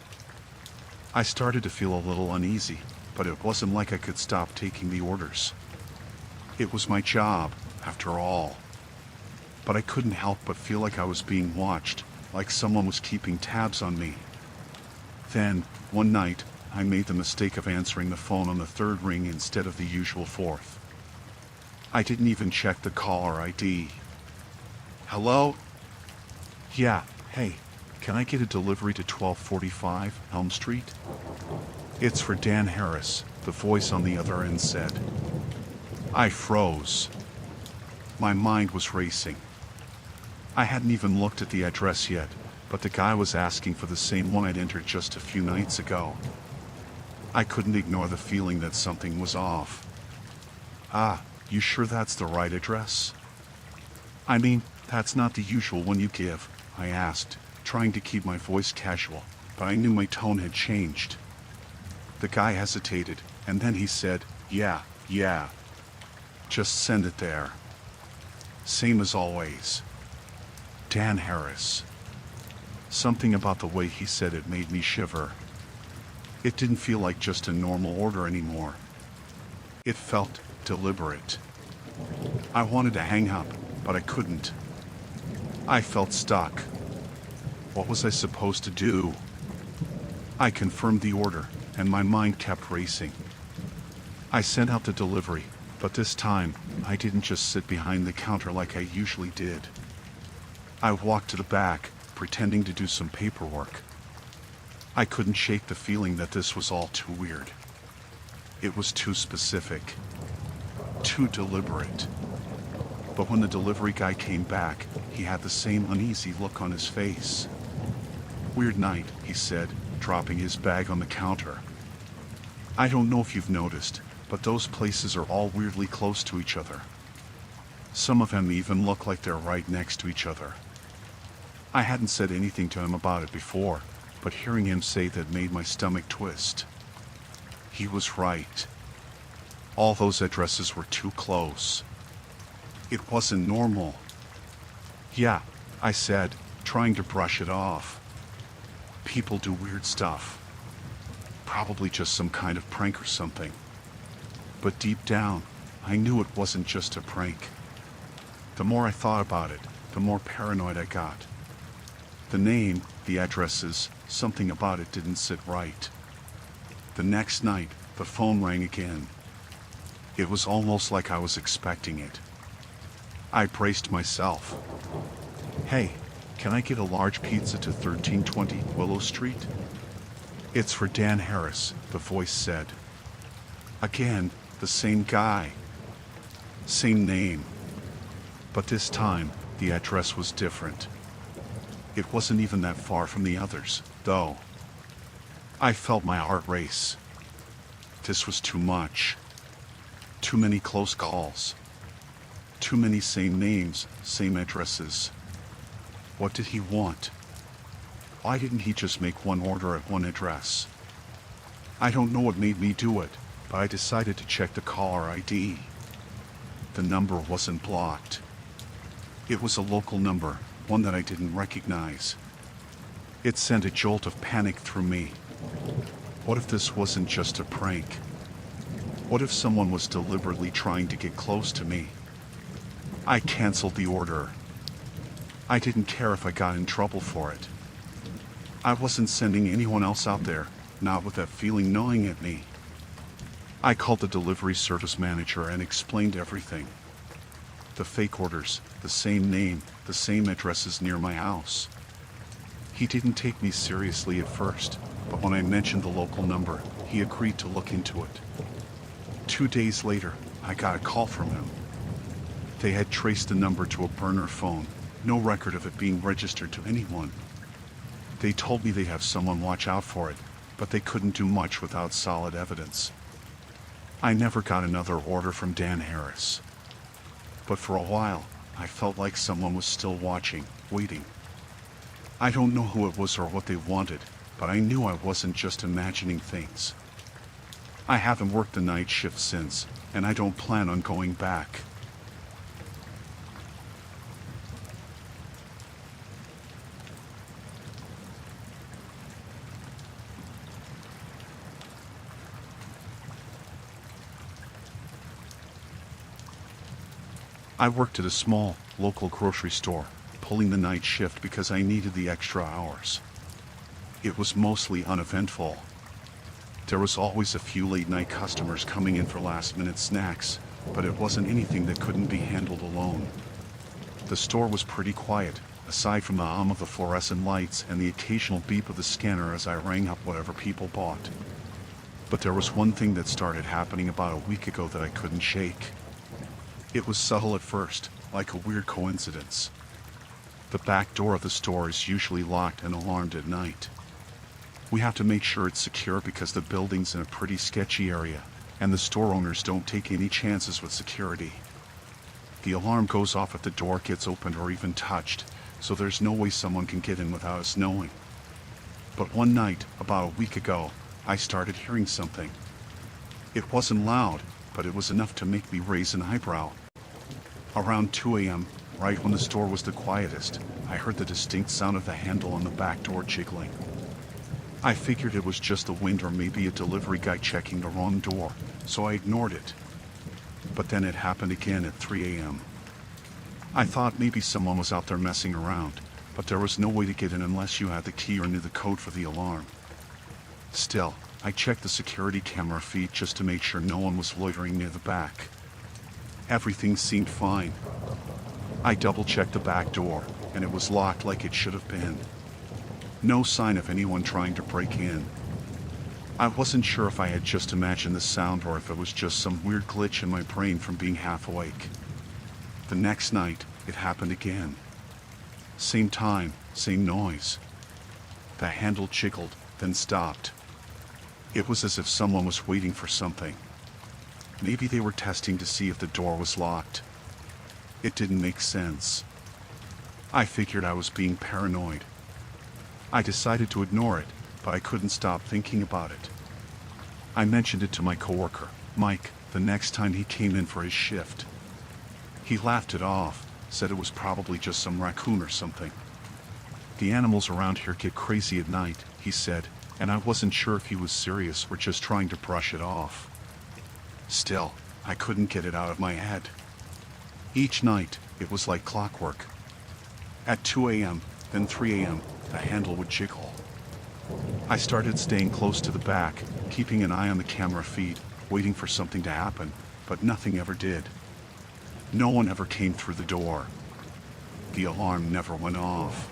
I started to feel a little uneasy, but it wasn't like I could stop taking the orders. It was my job, after all. But I couldn't help but feel like I was being watched, like someone was keeping tabs on me. Then, one night, I made the mistake of answering the phone on the third ring instead of the usual fourth. I didn't even check the caller ID. "Hello? Yeah, hey, can I get a delivery to 1245 Elm Street?" "It's for Dan Harris," the voice on the other end said. I froze. My mind was racing. I hadn't even looked at the address yet, but the guy was asking for the same one I'd entered just a few nights ago. I couldn't ignore the feeling that something was off. "Ah, you sure that's the right address?" "I mean, that's not the usual one you give," I asked, trying to keep my voice casual, but I knew my tone had changed. The guy hesitated, and then he said, yeah. Just send it there." Same as always. Dan Harris. Something about the way he said it made me shiver. It didn't feel like just a normal order anymore. It felt deliberate. I wanted to hang up, but I couldn't. I felt stuck. What was I supposed to do? I confirmed the order, and my mind kept racing. I sent out the delivery, but this time, I didn't just sit behind the counter like I usually did. I walked to the back, pretending to do some paperwork. I couldn't shake the feeling that this was all too weird. It was too specific. Too deliberate. But when the delivery guy came back, he had the same uneasy look on his face. "Weird night," he said, dropping his bag on the counter. "I don't know if you've noticed, but those places are all weirdly close to each other. Some of them even look like they're right next to each other." I hadn't said anything to him about it before, but hearing him say that made my stomach twist. He was right. All those addresses were too close. It wasn't normal. "Yeah," I said, trying to brush it off. People do weird stuff. Probably just some kind of prank or something. But deep down, I knew it wasn't just a prank. The more I thought about it, the more paranoid I got. The name, the addresses, something about it didn't sit right. The next night, the phone rang again. It was almost like I was expecting it. I braced myself. "Hey, can I get a large pizza to 1320 Willow Street?" "It's for Dan Harris," the voice said. Again, the same guy. Same name. But this time, the address was different. It wasn't even that far from the others, though. I felt my heart race. This was too much. Too many close calls. Too many same names, same addresses. What did he want? Why didn't he just make one order at one address? I don't know what made me do it, but I decided to check the caller ID. The number wasn't blocked. It was a local number, one that I didn't recognize. It sent a jolt of panic through me. What if this wasn't just a prank? What if someone was deliberately trying to get close to me? I canceled the order. I didn't care if I got in trouble for it. I wasn't sending anyone else out there, not with that feeling gnawing at me. I called the delivery service manager and explained everything. The fake orders, the same name, the same addresses near my house. He didn't take me seriously at first, but when I mentioned the local number, he agreed to look into it. 2 days later, I got a call from him. They had traced the number to a burner phone, no record of it being registered to anyone. They told me they'd have someone watch out for it, but they couldn't do much without solid evidence. I never got another order from Dan Harris. But for a while, I felt like someone was still watching, waiting. I don't know who it was or what they wanted, but I knew I wasn't just imagining things. I haven't worked the night shift since, and I don't plan on going back. I worked at a small, local grocery store, pulling the night shift because I needed the extra hours. It was mostly uneventful. There was always a few late-night customers coming in for last-minute snacks, but it wasn't anything that couldn't be handled alone. The store was pretty quiet, aside from the hum of the fluorescent lights and the occasional beep of the scanner as I rang up whatever people bought. But there was one thing that started happening about a week ago that I couldn't shake. It was subtle at first, like a weird coincidence. The back door of the store is usually locked and alarmed at night. We have to make sure it's secure because the building's in a pretty sketchy area, and the store owners don't take any chances with security. The alarm goes off if the door gets opened or even touched, so there's no way someone can get in without us knowing. But one night, about a week ago, I started hearing something. It wasn't loud, but it was enough to make me raise an eyebrow. Around 2 a.m., right when the store was the quietest, I heard the distinct sound of the handle on the back door jiggling. I figured it was just the wind or maybe a delivery guy checking the wrong door, so I ignored it. But then it happened again at 3 a.m. I thought maybe someone was out there messing around, but there was no way to get in unless you had the key or knew the code for the alarm. Still, I checked the security camera feed just to make sure no one was loitering near the back. Everything seemed fine. I double-checked the back door, and it was locked like it should have been. No sign of anyone trying to break in. I wasn't sure if I had just imagined the sound or if it was just some weird glitch in my brain from being half awake. The next night, it happened again. Same time, same noise. The handle jiggled, then stopped. It was as if someone was waiting for something. Maybe they were testing to see if the door was locked. It didn't make sense. I figured I was being paranoid. I decided to ignore it, but I couldn't stop thinking about it. I mentioned it to my coworker, Mike, the next time he came in for his shift. He laughed it off, said it was probably just some raccoon or something. The animals around here get crazy at night, he said, and I wasn't sure if he was serious or just trying to brush it off. Still, I couldn't get it out of my head. Each night, it was like clockwork. At 2 a.m., then 3 a.m., the handle would jiggle. I started staying close to the back, keeping an eye on the camera feed, waiting for something to happen, but nothing ever did. No one ever came through the door. The alarm never went off.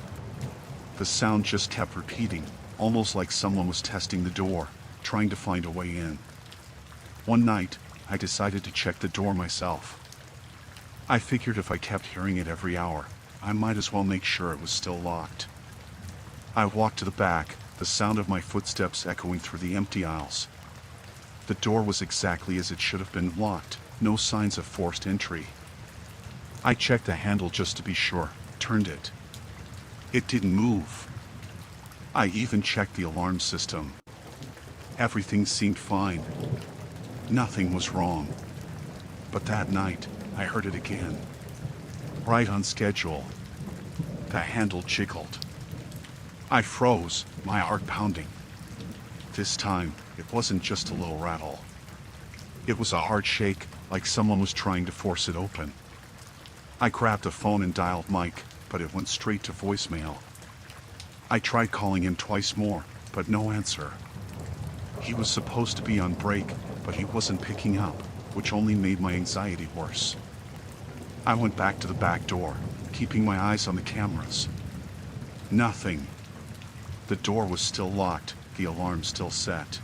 The sound just kept repeating, almost like someone was testing the door, trying to find a way in. One night, I decided to check the door myself. I figured if I kept hearing it every hour, I might as well make sure it was still locked. I walked to the back, the sound of my footsteps echoing through the empty aisles. The door was exactly as it should have been, locked, no signs of forced entry. I checked the handle just to be sure, turned it. It didn't move. I even checked the alarm system. Everything seemed fine. Nothing was wrong. But that night, I heard it again. Right on schedule. The handle jiggled. I froze, my heart pounding. This time, it wasn't just a little rattle. It was a hard shake, like someone was trying to force it open. I grabbed a phone and dialed Mike, but it went straight to voicemail. I tried calling him twice more, but no answer. He was supposed to be on break, but he wasn't picking up, which only made my anxiety worse. I went back to the back door, keeping my eyes on the cameras. Nothing. The door was still locked, the alarm still set.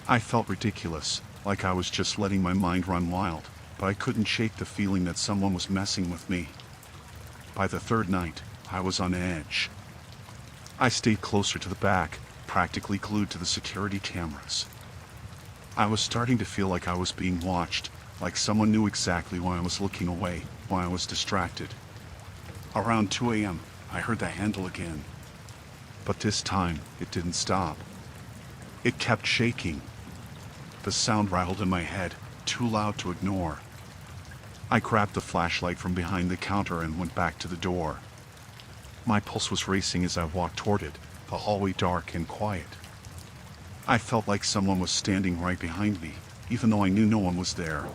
I felt ridiculous, like I was just letting my mind run wild, but I couldn't shake the feeling that someone was messing with me. By the third night, I was on edge. I stayed closer to the back, practically glued to the security cameras. I was starting to feel like I was being watched, like someone knew exactly why I was looking away, why I was distracted. Around 2 a.m., I heard the handle again. But this time, it didn't stop. It kept shaking. The sound rattled in my head, too loud to ignore. I grabbed the flashlight from behind the counter and went back to the door. My pulse was racing as I walked toward it, the hallway dark and quiet. I felt like someone was standing right behind me, even though I knew no one was there.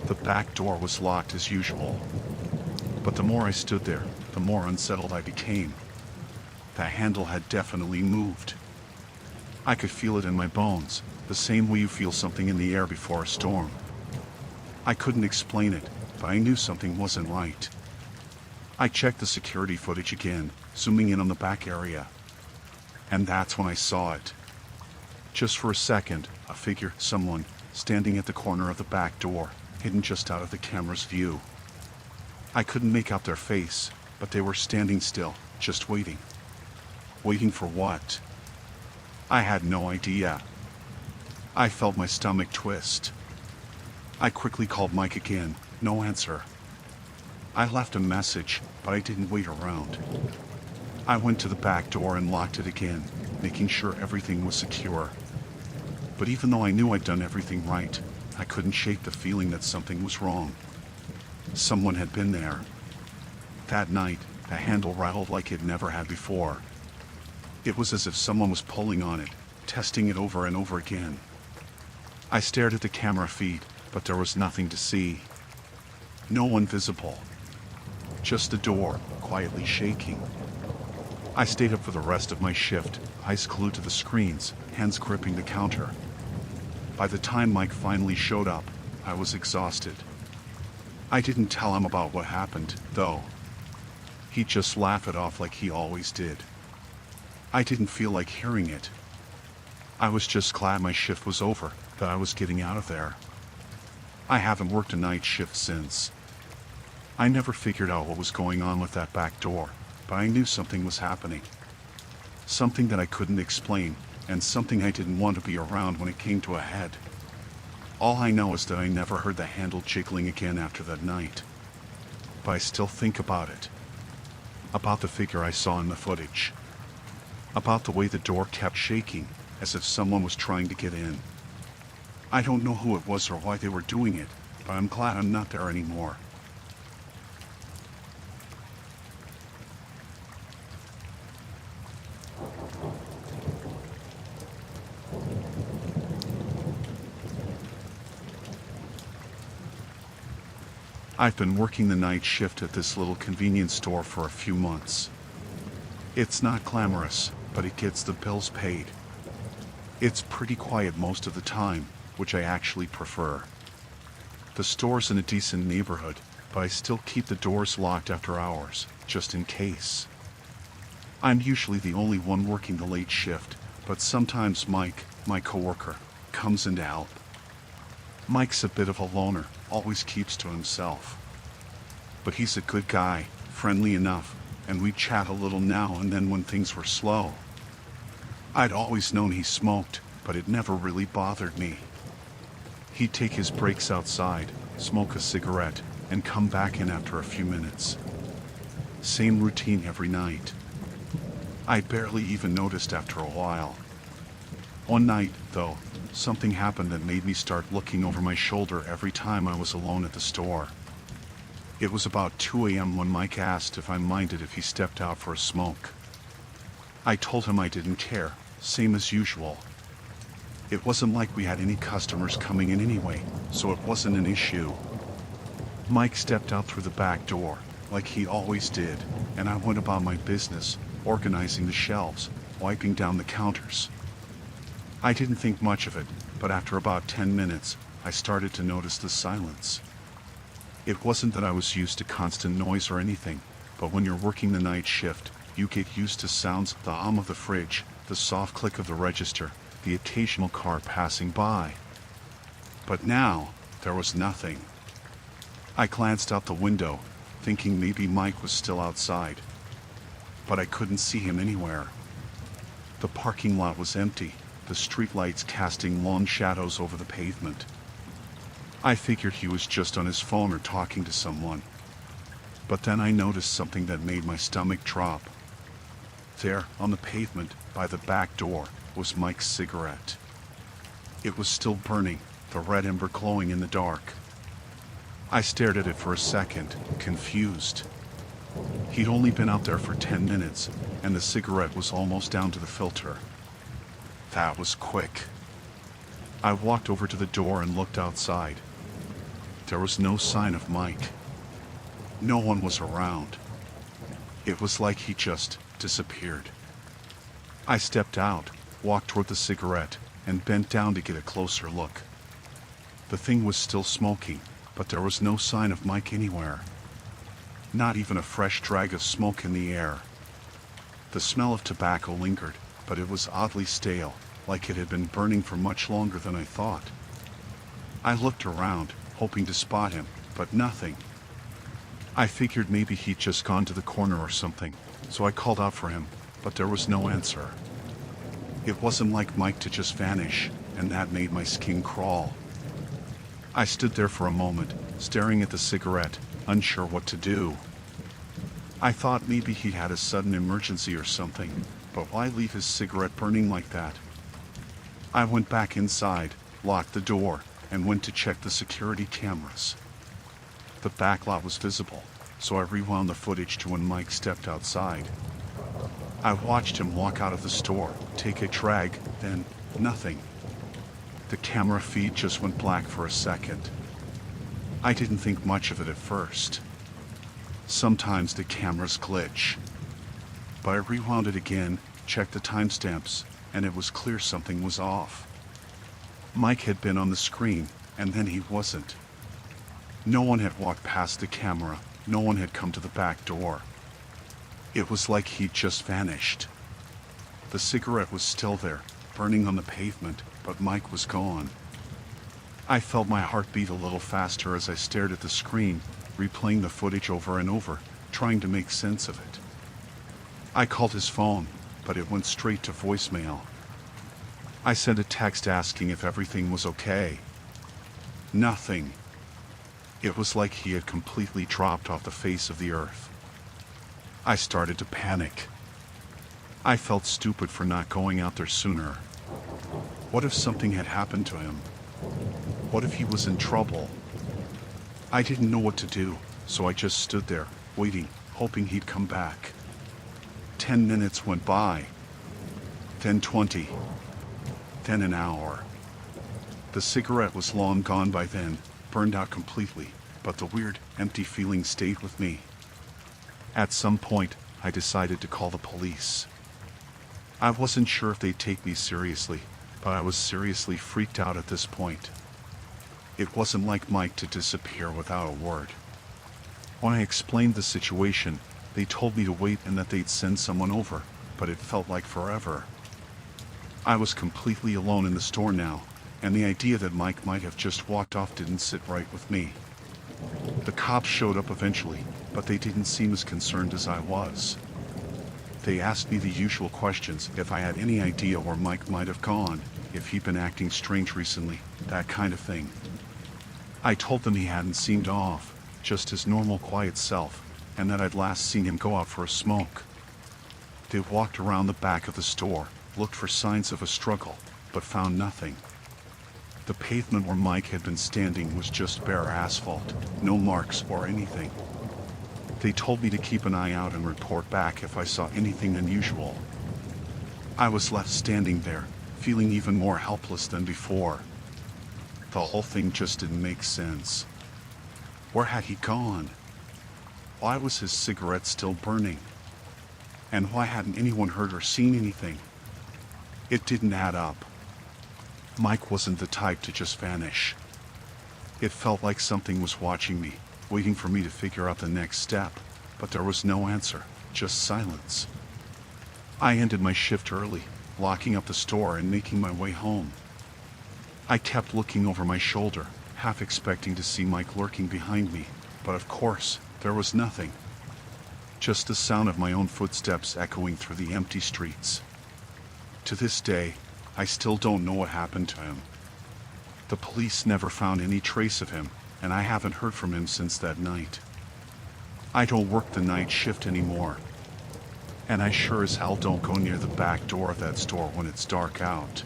The back door was locked as usual. But the more I stood there, the more unsettled I became. The handle had definitely moved. I could feel it in my bones, the same way you feel something in the air before a storm. I couldn't explain it, but I knew something wasn't right. I checked the security footage again, zooming in on the back area. And that's when I saw it. Just for a second, a figure, someone, standing at the corner of the back door, hidden just out of the camera's view. I couldn't make out their face, but they were standing still, just waiting. Waiting for what? I had no idea. I felt my stomach twist. I quickly called Mike again, no answer. I left a message, but I didn't wait around. I went to the back door and locked it again, making sure everything was secure. But even though I knew I'd done everything right, I couldn't shake the feeling that something was wrong. Someone had been there. That night, the handle rattled like it never had before. It was as if someone was pulling on it, testing it over and over again. I stared at the camera feed, but there was nothing to see. No one visible. Just the door, quietly shaking. I stayed up for the rest of my shift, eyes glued to the screens, hands gripping the counter. By the time Mike finally showed up, I was exhausted. I didn't tell him about what happened, though. He'd just laugh it off like he always did. I didn't feel like hearing it. I was just glad my shift was over, that I was getting out of there. I haven't worked a night shift since. I never figured out what was going on with that back door, but I knew something was happening. Something that I couldn't explain, and something I didn't want to be around when it came to a head. All I know is that I never heard the handle jiggling again after that night. But I still think about it. About the figure I saw in the footage. About the way the door kept shaking, as if someone was trying to get in. I don't know who it was or why they were doing it, but I'm glad I'm not there anymore. I've been working the night shift at this little convenience store for a few months. It's not glamorous, but it gets the bills paid. It's pretty quiet most of the time, which I actually prefer. The store's in a decent neighborhood, but I still keep the doors locked after hours, just in case. I'm usually the only one working the late shift, but sometimes Mike, my coworker, comes in to help. Mike's a bit of a loner, always keeps to himself. But he's a good guy, friendly enough, and we chat a little now and then when things were slow. I'd always known he smoked, but it never really bothered me. He'd take his breaks outside, smoke a cigarette, and come back in after a few minutes. Same routine every night. I barely even noticed after a while. One night, though, something happened that made me start looking over my shoulder every time I was alone at the store. It was about 2 a.m. when Mike asked if I minded if he stepped out for a smoke. I told him I didn't care, same as usual. It wasn't like we had any customers coming in anyway, so it wasn't an issue. Mike stepped out through the back door, like he always did, and I went about my business, organizing the shelves, wiping down the counters. I didn't think much of it, but after about 10 minutes, I started to notice the silence. It wasn't that I was used to constant noise or anything, but when you're working the night shift, you get used to sounds, the hum of the fridge, the soft click of the register, the occasional car passing by. But now, there was nothing. I glanced out the window, thinking maybe Mike was still outside. But I couldn't see him anywhere. The parking lot was empty, the streetlights casting long shadows over the pavement. I figured he was just on his phone or talking to someone. But then I noticed something that made my stomach drop. There, on the pavement, by the back door, was Mike's cigarette. It was still burning, the red ember glowing in the dark. I stared at it for a second, confused. He'd only been out there for 10 minutes, and the cigarette was almost down to the filter. That was quick. I walked over to the door and looked outside. There was no sign of Mike. No one was around. It was like he just disappeared. I stepped out, walked toward the cigarette, and bent down to get a closer look. The thing was still smoking, but there was no sign of Mike anywhere. Not even a fresh drag of smoke in the air. The smell of tobacco lingered, but it was oddly stale, like it had been burning for much longer than I thought. I looked around, hoping to spot him, but nothing. I figured maybe he'd just gone to the corner or something, so I called out for him, but there was no answer. It wasn't like Mike to just vanish, and that made my skin crawl. I stood there for a moment, staring at the cigarette, unsure what to do. I thought maybe he'd had a sudden emergency or something, but why leave his cigarette burning like that? I went back inside, locked the door, and went to check the security cameras. The back lot was visible, so I rewound the footage to when Mike stepped outside. I watched him walk out of the store, take a drag, then nothing. The camera feed just went black for a second. I didn't think much of it at first. Sometimes the cameras glitch. But I rewound it again, checked the timestamps, and it was clear something was off. Mike had been on the screen, and then he wasn't. No one had walked past the camera, no one had come to the back door. It was like he'd just vanished. The cigarette was still there, burning on the pavement, but Mike was gone. I felt my heart beat a little faster as I stared at the screen, replaying the footage over and over, trying to make sense of it. I called his phone, but it went straight to voicemail. I sent a text asking if everything was okay. Nothing. It was like he had completely dropped off the face of the earth. I started to panic. I felt stupid for not going out there sooner. What if something had happened to him? What if he was in trouble? I didn't know what to do, so I just stood there, waiting, hoping he'd come back. 10 minutes went by, then 20, then an hour. The cigarette was long gone by then, burned out completely, but the weird, empty feeling stayed with me. At some point, I decided to call the police. I wasn't sure if they'd take me seriously, but I was seriously freaked out at this point. It wasn't like Mike to disappear without a word. When I explained the situation, they told me to wait and that they'd send someone over, but it felt like forever. I was completely alone in the store now, and the idea that Mike might have just walked off didn't sit right with me. The cops showed up eventually, but they didn't seem as concerned as I was. They asked me the usual questions, if I had any idea where Mike might have gone, if he'd been acting strange recently, that kind of thing. I told them he hadn't seemed off, just his normal quiet self, and that I'd last seen him go out for a smoke. They walked around the back of the store, looked for signs of a struggle, but found nothing. The pavement where Mike had been standing was just bare asphalt, no marks or anything. They told me to keep an eye out and report back if I saw anything unusual. I was left standing there, feeling even more helpless than before. The whole thing just didn't make sense. Where had he gone? Why was his cigarette still burning? And why hadn't anyone heard or seen anything? It didn't add up. Mike wasn't the type to just vanish. It felt like something was watching me, waiting for me to figure out the next step, but there was no answer, just silence. I ended my shift early, locking up the store and making my way home. I kept looking over my shoulder, half expecting to see Mike lurking behind me, but of course, there was nothing. Just the sound of my own footsteps echoing through the empty streets. To this day, I still don't know what happened to him. The police never found any trace of him, and I haven't heard from him since that night. I don't work the night shift anymore. And I sure as hell don't go near the back door of that store when it's dark out.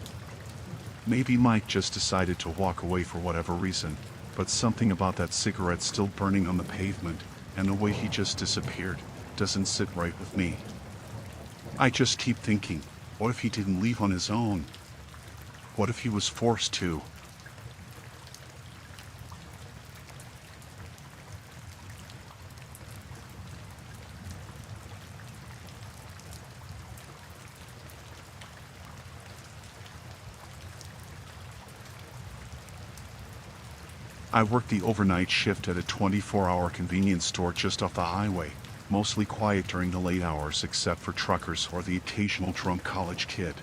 Maybe Mike just decided to walk away for whatever reason, but something about that cigarette still burning on the pavement, and the way he just disappeared, doesn't sit right with me. I just keep thinking, what if he didn't leave on his own? What if he was forced to? I worked the overnight shift at a 24-hour convenience store just off the highway, mostly quiet during the late hours except for truckers or the occasional drunk college kid.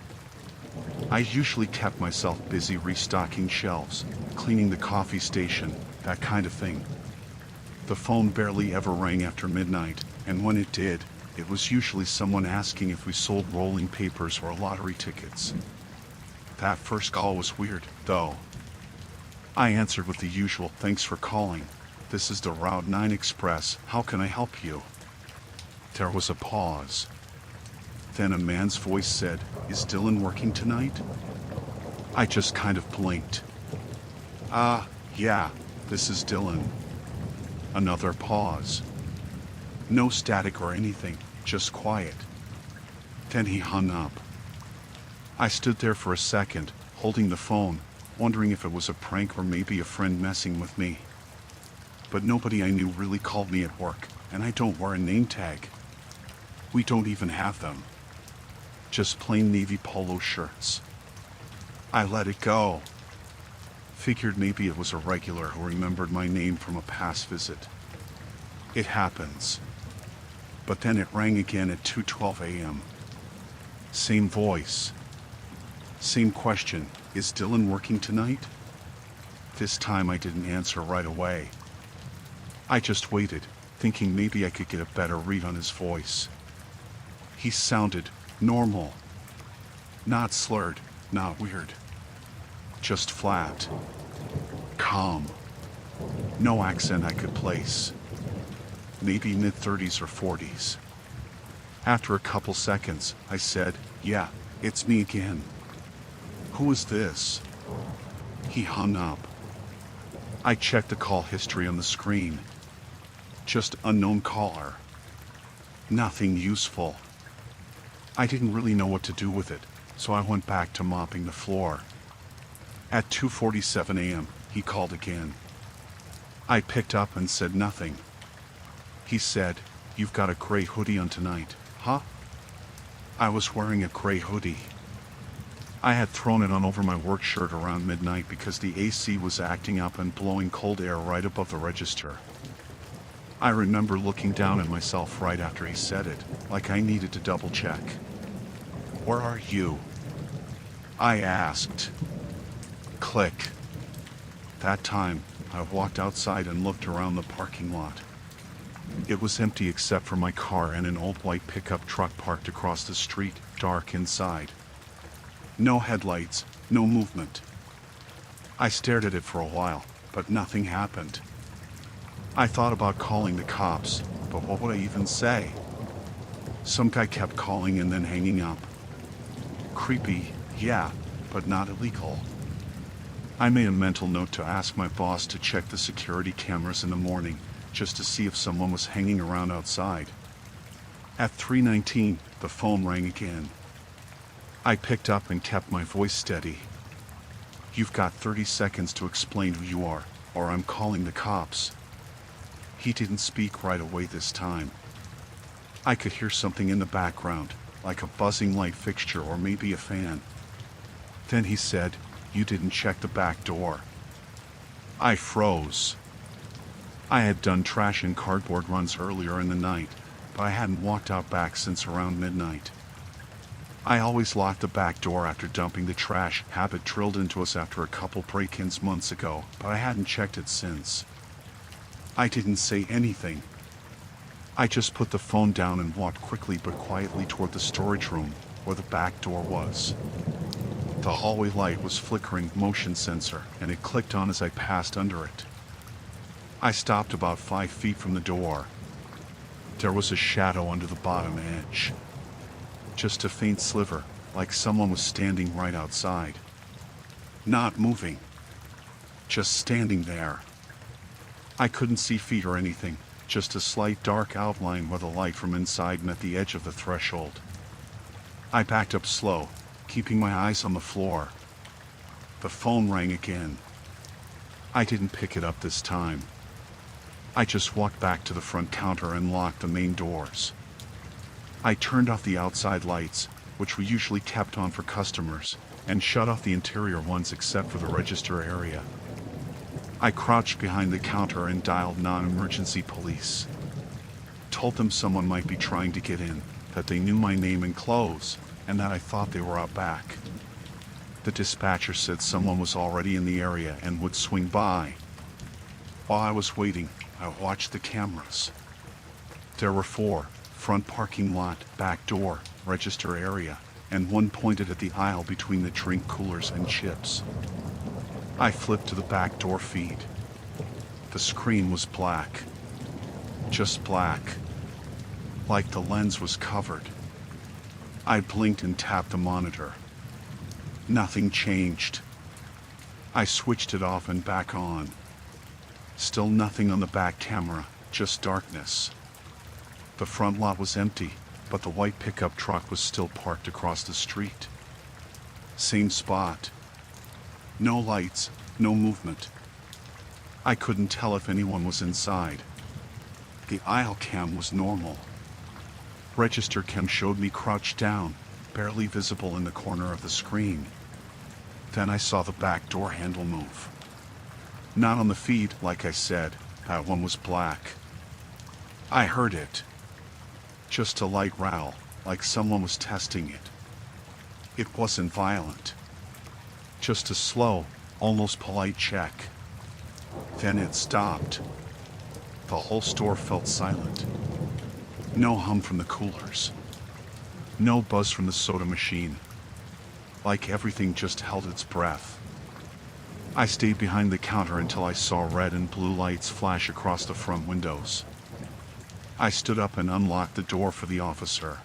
I usually kept myself busy restocking shelves, cleaning the coffee station, that kind of thing. The phone barely ever rang after midnight, and when it did, it was usually someone asking if we sold rolling papers or lottery tickets. That first call was weird, though. I answered with the usual, "Thanks for calling. This is the Route 9 Express. How can I help you?" There was a pause. Then a man's voice said, "Is Dylan working tonight?" I just kind of blinked. Yeah, this is Dylan." Another pause. No static or anything, just quiet. Then he hung up. I stood there for a second, holding the phone, wondering if it was a prank or maybe a friend messing with me. But nobody I knew really called me at work, and I don't wear a name tag. We don't even have them. Just plain navy polo shirts. I let it go. Figured maybe it was a regular who remembered my name from a past visit. It happens. But then it rang again at 2:12 a.m. Same voice. Same question, "Is Dylan working tonight?" This time I didn't answer right away. I just waited, thinking maybe I could get a better read on his voice. He sounded normal. Not slurred, not weird. Just flat. Calm. No accent I could place. Maybe mid-30s or 40s. After a couple seconds, I said, "Yeah, it's me again." "Who is this?" He hung up. I checked the call history on the screen. Just unknown caller. Nothing useful. I didn't really know what to do with it, so I went back to mopping the floor. At 2:47 a.m., he called again. I picked up and said nothing. He said, "You've got a gray hoodie on tonight, huh?" I was wearing a gray hoodie. I had thrown it on over my work shirt around midnight because the AC was acting up and blowing cold air right above the register. I remember looking down at myself right after he said it, like I needed to double check. "Where are you?" I asked. Click. That time, I walked outside and looked around the parking lot. It was empty except for my car and an old white pickup truck parked across the street, dark inside. No headlights, no movement. I stared at it for a while, but nothing happened. I thought about calling the cops, but what would I even say? Some guy kept calling and then hanging up. Creepy, yeah, but not illegal. I made a mental note to ask my boss to check the security cameras in the morning, just to see if someone was hanging around outside. At 3:19, the phone rang again. I picked up and kept my voice steady. "You've got 30 seconds to explain who you are, or I'm calling the cops." He didn't speak right away this time. I could hear something in the background, like a buzzing light fixture or maybe a fan. Then he said, "You didn't check the back door." I froze. I had done trash and cardboard runs earlier in the night, but I hadn't walked out back since around midnight. I always locked the back door after dumping the trash. Habit drilled into us after a couple break-ins months ago, but I hadn't checked it since. I didn't say anything. I just put the phone down and walked quickly but quietly toward the storage room, where the back door was. The hallway light was flickering motion sensor, and it clicked on as I passed under it. I stopped about 5 feet from the door. There was a shadow under the bottom edge. Just a faint sliver, like someone was standing right outside. Not moving. Just standing there. I couldn't see feet or anything, just a slight dark outline where the light from inside met the edge of the threshold. I backed up slow, keeping my eyes on the floor. The phone rang again. I didn't pick it up this time. I just walked back to the front counter and locked the main doors. I turned off the outside lights, which we usually kept on for customers, and shut off the interior ones except for the register area. I crouched behind the counter and dialed non-emergency police. Told them someone might be trying to get in, that they knew my name and clothes, and that I thought they were out back. The dispatcher said someone was already in the area and would swing by. While I was waiting, I watched the cameras. There were 4: front parking lot, back door, register area, and one pointed at the aisle between the drink coolers and chips. I flipped to the back door feed. The screen was black. Just black. Like the lens was covered. I blinked and tapped the monitor. Nothing changed. I switched it off and back on. Still nothing on the back camera, just darkness. The front lot was empty, but the white pickup truck was still parked across the street. Same spot. No lights, no movement. I couldn't tell if anyone was inside. The aisle cam was normal. Register cam showed me crouched down, barely visible in the corner of the screen. Then I saw the back door handle move. Not on the feed, like I said, that one was black. I heard it. Just a light rattle, like someone was testing it. It wasn't violent. Just a slow, almost polite check. Then it stopped. The whole store felt silent. No hum from the coolers. No buzz from the soda machine. Like everything just held its breath. I stayed behind the counter until I saw red and blue lights flash across the front windows. I stood up and unlocked the door for the officer.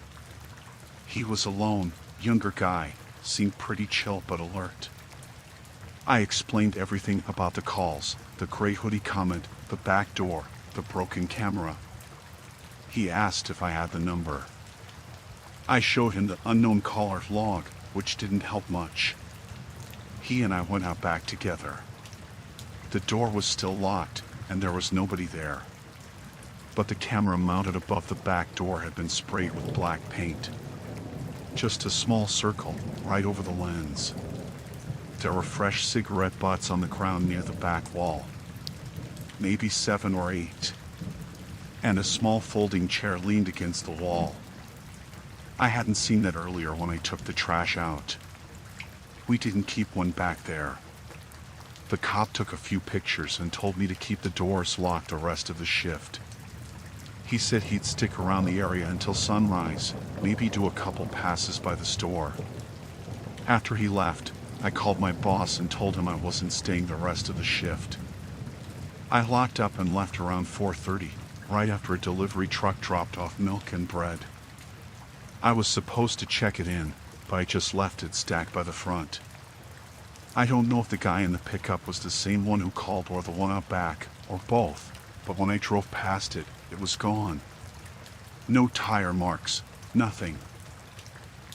He was alone, younger guy, seemed pretty chill but alert. I explained everything about the calls, the gray hoodie comment, the back door, the broken camera. He asked if I had the number. I showed him the unknown caller log, which didn't help much. He and I went out back together. The door was still locked, and there was nobody there. But the camera mounted above the back door had been sprayed with black paint. Just a small circle right over the lens. There were fresh cigarette butts on the ground near the back wall. Maybe 7 or 8. And a small folding chair leaned against the wall. I hadn't seen that earlier when I took the trash out. We didn't keep one back there. The cop took a few pictures and told me to keep the doors locked the rest of the shift. He said he'd stick around the area until sunrise, maybe do a couple passes by the store. After he left, I called my boss and told him I wasn't staying the rest of the shift. I locked up and left around 4:30, right after a delivery truck dropped off milk and bread. I was supposed to check it in, but I just left it stacked by the front. I don't know if the guy in the pickup was the same one who called or the one out back, or both, but when I drove past it, it was gone. No tire marks, nothing.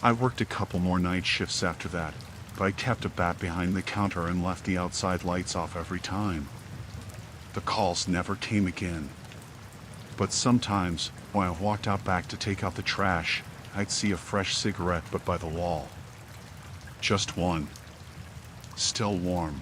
I worked a couple more night shifts after that, but I kept a bat behind the counter and left the outside lights off every time. The calls never came again. But sometimes, when I walked out back to take out the trash, I'd see a fresh cigarette butt by the wall. Just one. Still warm.